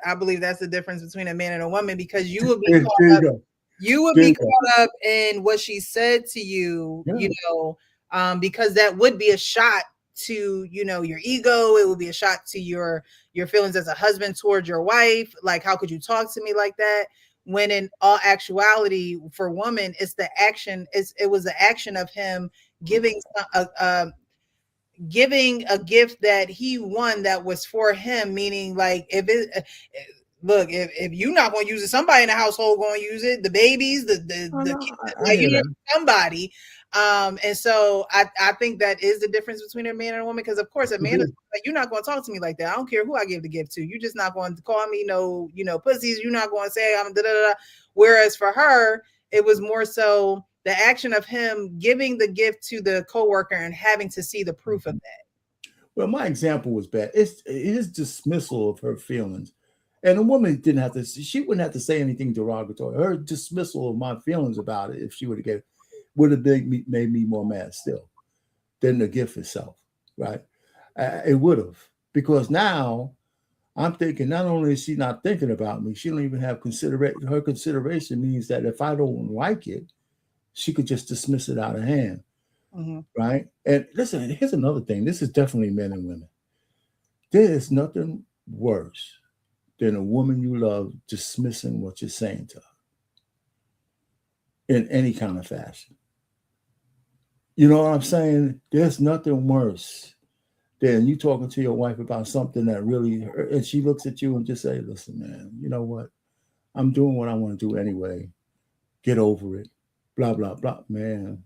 I believe that's the difference between a man and a woman, because you would be There caught you up go. you would There be you go. caught up in what she said to you, Yeah. because that would be a shot to, your ego. It would be a shot to your feelings as a husband towards your wife. Like, how could you talk to me like that? When in all actuality, for woman, it's the action. It was the action of him giving giving a gift that he won that was for him, meaning like if it look, if you're not going to use it, somebody in the household going to use it, the babies, the No, kids, I like, hear that. somebody. And so I think that is the difference between a man and a woman, because of course a man is like, you're not going to talk to me like that. I don't care who I give the gift to. You're just not going to call me no, pussies. You're not going to say I'm da da da. Whereas for her, it was more so the action of him giving the gift to the coworker and having to see the proof of that. Well, my example was bad. It's his dismissal of her feelings. And the woman didn't have to, she wouldn't have to say anything derogatory. Her dismissal of my feelings about it, if she would have gave, would have made me more mad still than the gift itself, right? It would have. Because now I'm thinking not only is she not thinking about me, she don't even have consideration. Her consideration means that if I don't like it, she could just dismiss it out of hand. Mm-hmm. Right. And listen, here's another thing. This is definitely men and women. There is nothing worse than a woman you love dismissing what you're saying to her in any kind of fashion. You know what I'm saying? There's nothing worse than you talking to your wife about something that really hurt, and she looks at you and just say, "Listen, man, you know what? I'm doing what I want to do anyway. Get over it." Blah blah blah. Man,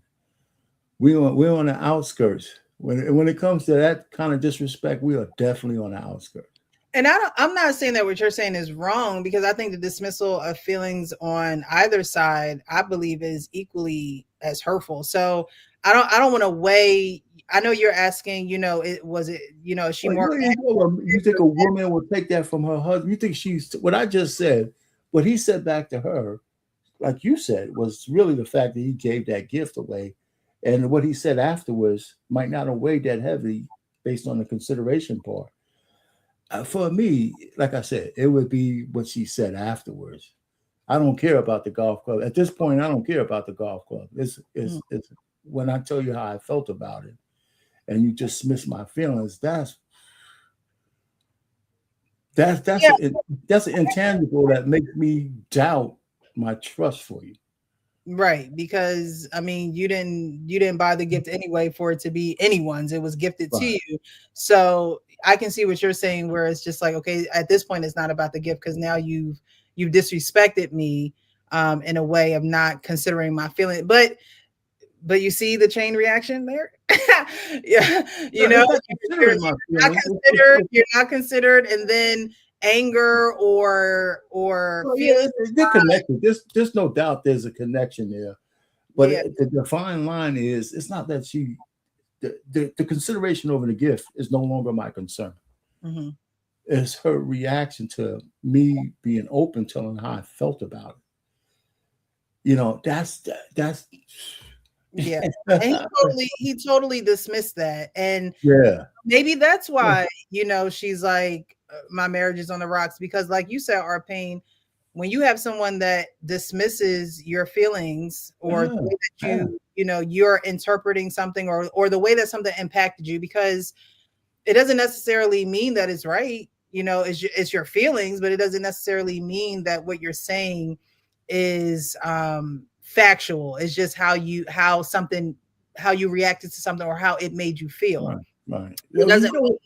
we're on the outskirts. When it comes to that kind of disrespect, we are definitely on the outskirts. And I'm not saying that what you're saying is wrong, because I think the dismissal of feelings on either side, I believe, is equally as hurtful. So I don't want to weigh. I know you're asking, is she Well, more? you think a woman would take that from her husband? You think she's what I just said? What he said back to her, like you said, was really the fact that he gave that gift away, and what he said afterwards might not have weighed that heavy based on the consideration part. For me, like I said, it would be what she said afterwards. I don't care about the golf club at this point. I don't care about the golf club. It's when I tell you how I felt about it, and you dismiss my feelings. Yeah, That's an intangible that makes me doubt my trust for you. right, because I mean, you didn't buy the gift anyway for it to be anyone's. It was gifted to Right. you. So I can see what you're saying, where it's just like, okay, at this point it's not about the gift, because now you've disrespected me in a way of not considering my feeling. But you see the chain reaction there. Yeah, No, it's not you're considering my not feelings. considered, and then anger or Well, yeah, feelings. they're connected. There's no doubt there's a connection there. But Yeah. the fine line is it's not that the consideration over the gift is no longer my concern. Mm-hmm. It's her reaction to me being open, telling how I felt about it. That's Yeah. And he totally dismissed that. And yeah. maybe that's why, she's like, my marriage is on the rocks, because like you said, our pain, when you have someone that dismisses your feelings or the way that you're interpreting something or the way that something impacted you, because it doesn't necessarily mean that it's right. It's your feelings, but it doesn't necessarily mean that what you're saying is factual. It's just how you reacted to something or how it made you feel. Right. It doesn't mean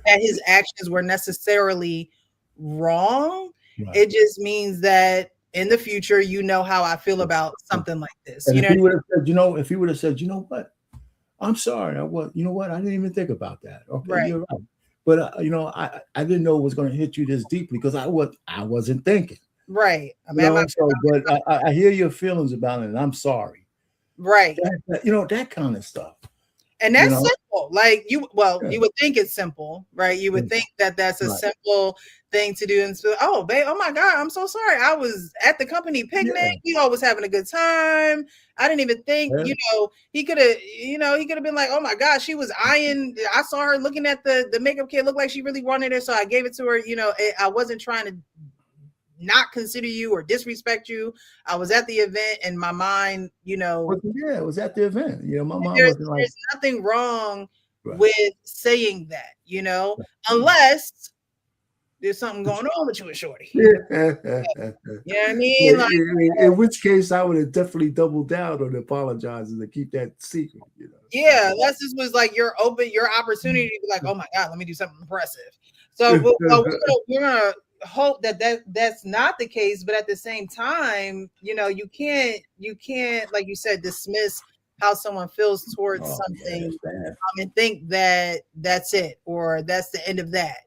that his actions were necessarily wrong. Right. It just means that in the future, how I feel about something like this. And if he would have said, you know what, I'm sorry, I didn't even think about that. Okay, right. You're right. But I didn't know it was going to hit you this deeply because I wasn't thinking. Right. But I hear your feelings about it, and I'm sorry. Right. That kind of stuff. And that's simple. Like you would think it's simple, right? You would think that that's a simple thing to do. And so, oh, babe, oh my God, I'm so sorry. I was at the company picnic. You all was having a good time. I didn't even think, he could have been like, oh my God, she was eyeing. I saw her looking at the makeup kit. Looked like she really wanted it. So I gave it to her. I wasn't trying to not consider you or disrespect you. I was at the event and my mind, it was at the event. My mom wasn't like, there's nothing wrong with saying that, unless there's something going on with you and Shorty. You know what I mean? In which case I would have definitely doubled down on apologizing to keep that secret, Yeah, unless this was like your opportunity to be like, oh my God, let me do something impressive. So we're gonna hope that's not the case, but at the same time, you can't, like you said, dismiss how someone feels towards something and think that that's it or that's the end of that.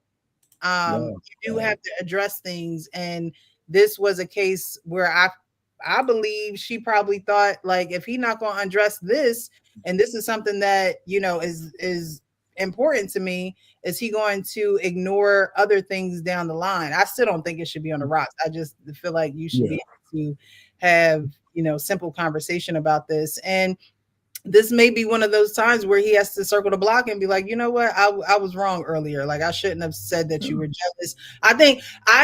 You do have to address things, and this was a case where I believe she probably thought, like, if he's not going to address this, and this is something that is important to me, is he going to ignore other things down the line? I still don't think it should be on the rocks. I just feel like you should be able to have simple conversation about this. And this may be one of those times where he has to circle the block and be like, you know what, I was wrong earlier. Like, I shouldn't have said that you were jealous. I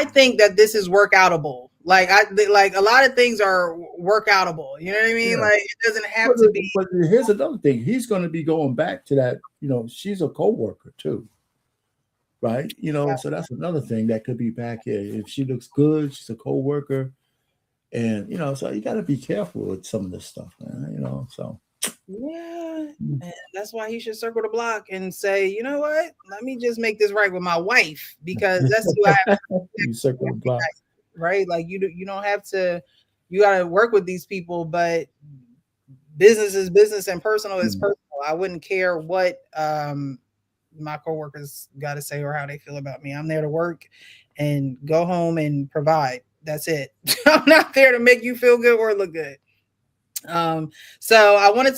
think that this is workoutable. Like, a lot of things are workoutable. You know what I mean? Like, it doesn't have to be. But here's another thing. He's going to be going back to that. She's a coworker too, right? So that's another thing that could be back here. If she looks good, she's a coworker, and so you got to be careful with some of this stuff, man. So. Yeah, and that's why he should circle the block and say, you know what, let me just make this right with my wife, because that's who I have. You circle the block, right? Like, you don't have to. You got to work with these people, but business is business and personal is personal. I wouldn't care what my coworkers got to say or how they feel about me. I'm there to work and go home and provide. That's it. I'm not there to make you feel good or look good. So I wanted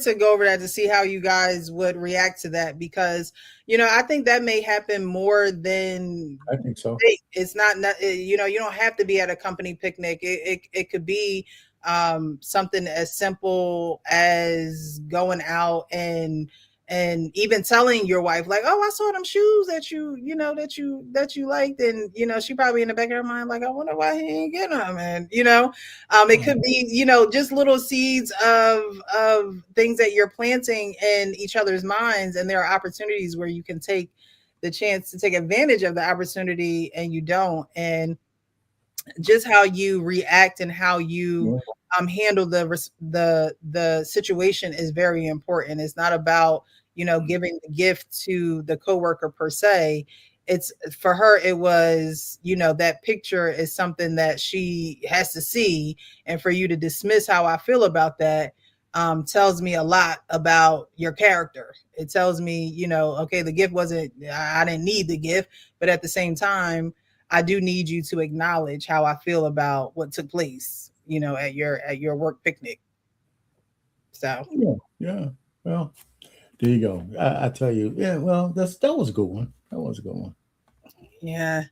to go over that to see how you guys would react to that, because I think that may happen more than I think so. It's not you don't have to be at a company picnic. It could be something as simple as going out and even telling your wife, like, oh, I saw them shoes that you liked, and she probably in the back of her mind, like, I wonder why he ain't getting them, and it could be just little seeds of things that you're planting in each other's minds, and there are opportunities where you can take the chance to take advantage of the opportunity and you don't, and just how you react and how you handle the situation is very important. It's not about giving the gift to the coworker per se. It's for her, it was that picture is something that she has to see, and for you to dismiss how I feel about that tells me a lot about your character. It tells me, okay, the gift wasn't, I didn't need the gift, but at the same time, I do need you to acknowledge how I feel about what took place, at your work picnic. So yeah. Well, there you go. I tell you, yeah. Well, that was a good one. That was a good one. Yeah.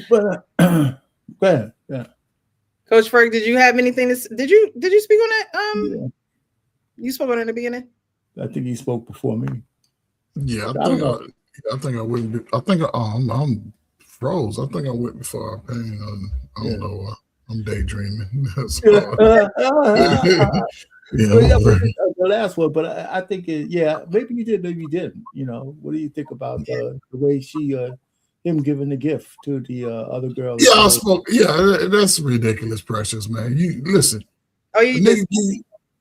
But go ahead. Yeah. Coach Ferg, did you have anything to? Did you speak on that? You spoke on it in the beginning. I think he spoke before me. Yeah, I think I went. I think I'm froze. I think I went before our pain. I don't know why. I'm daydreaming. That's Yeah, yeah. the last one, but I think maybe you did, maybe you didn't. What do you think about the way him giving the gift to the other girl? Yeah, I spoke. Yeah, that's ridiculous, Precious, man. You listen. Oh, you just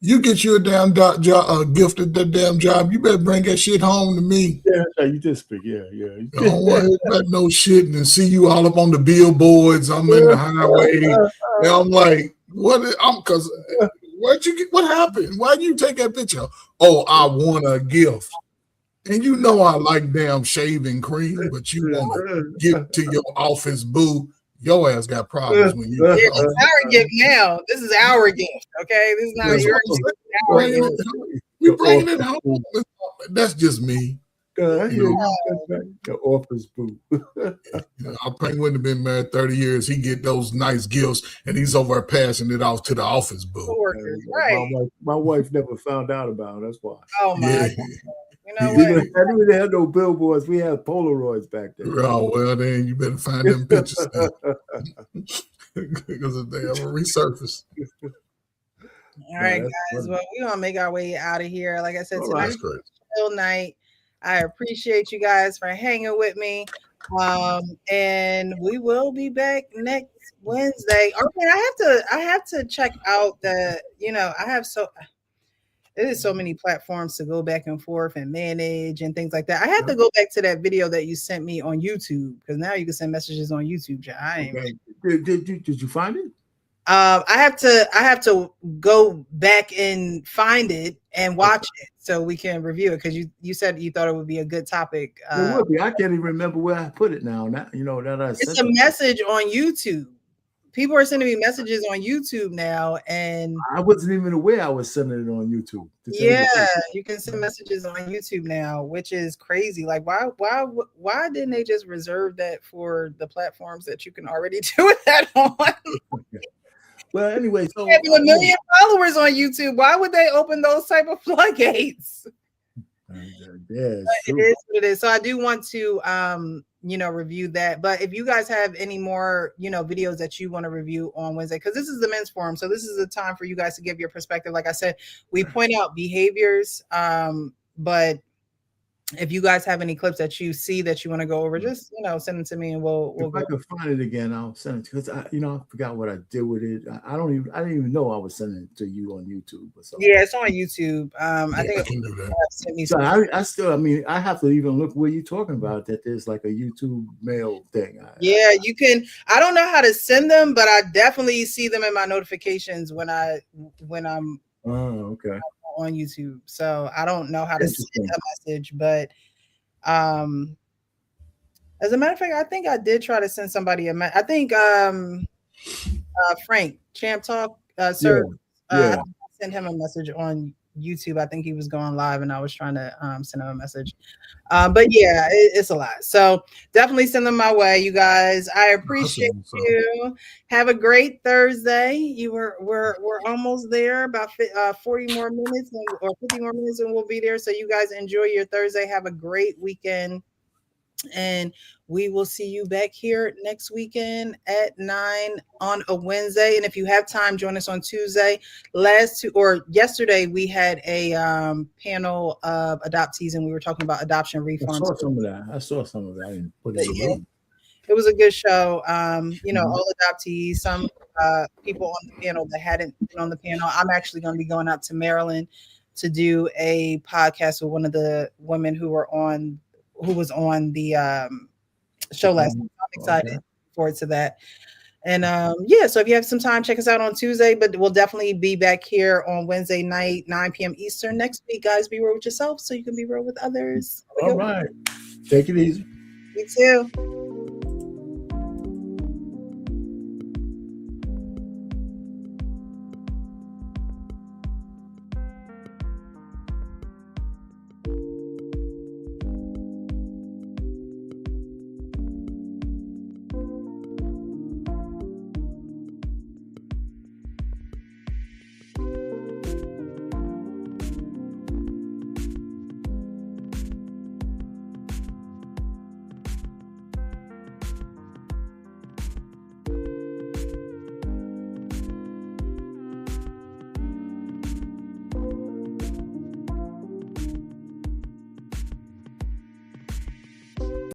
you get you a damn gift at that damn job. You better bring that shit home to me. Yeah, you did speak. Yeah. I don't want to about no shit and see you all up on the billboards. I'm in the highway. And I'm like, what? Because what happened? Why'd you take that picture? Oh, I want a gift. And you know I like damn shaving cream, but you want to give to your office boo. Your ass got problems when you. It's our gift now. This is our gift. Okay, this is not your gift. We bringing it home. That's just me. The office boo. Our Payne wouldn't have been married 30 years. He get those nice gifts, and he's over passing it off to the office boo. Right. My wife never found out about it. That's why. Oh my. Yeah. You know what? I didn't have no billboards. We had Polaroids back then. Oh well, then you better find them pictures because they ever resurface. All right, guys. Well, we're gonna make our way out of here. Like I said, tonight's chill night. I appreciate you guys for hanging with me. And we will be back next Wednesday. Okay, I have to check out there's so many platforms to go back and forth and manage and things like that. I have to go back to that video that you sent me on YouTube because now you can send messages on YouTube. Did you find it? I have to go back and find it and watch it so we can review it because you said you thought it would be a good topic. It would be. I can't even remember where I put it now. It's a message on YouTube. People are sending me messages on YouTube now, and I wasn't even aware I was sending it on YouTube. Yeah, you can send messages on YouTube now, which is crazy. Like, why didn't they just reserve that for the platforms that you can already do that on? Well, anyway, so having 1 million followers on YouTube, why would they open those type of floodgates? It is what it is. So I do want to review that. But if you guys have any more videos that you want to review on Wednesday, because this is the men's forum, so this is the time for you guys to give your perspective. Like I said, we point out behaviors, but if you guys have any clips that you see that you want to go over, just send them to me and we'll if I can find it again, I'll send it because I forgot what I did with it. I didn't even know I was sending it to you on YouTube or something. Yeah, it's on YouTube. I think I can do that. So I have to even look where you're talking about that there's like a YouTube mail thing. You can. I don't know how to send them, but I definitely see them in my notifications when I'm okay. on YouTube. So I don't know how to send a message, but as a matter of fact, I think I did try to send somebody a message. I think Frank Champ Talk sir I sent him a message on YouTube. I think he was going live and I was trying to send him a message. But yeah, it's a lot. So definitely send them my way, you guys. I appreciate you. Have a great Thursday. We're almost there, about 40 more minutes or 50 more minutes, and we'll be there. So you guys enjoy your Thursday. Have a great weekend. And we will see you back here next weekend at 9 on a Wednesday. And if you have time, join us on Tuesday. Yesterday, we had a panel of adoptees, and we were talking about adoption refunds. I saw some of that. I didn't put it in. It was a good show. All adoptees, some people on the panel that hadn't been on the panel. I'm actually going to be going out to Maryland to do a podcast with one of the women who was on the show last night. I'm excited forward to that. And so if you have some time, check us out on Tuesday, but we'll definitely be back here on Wednesday night, 9 p.m. Eastern next week. Guys, be real with yourself so you can be real with others. All right. Take it easy. You too.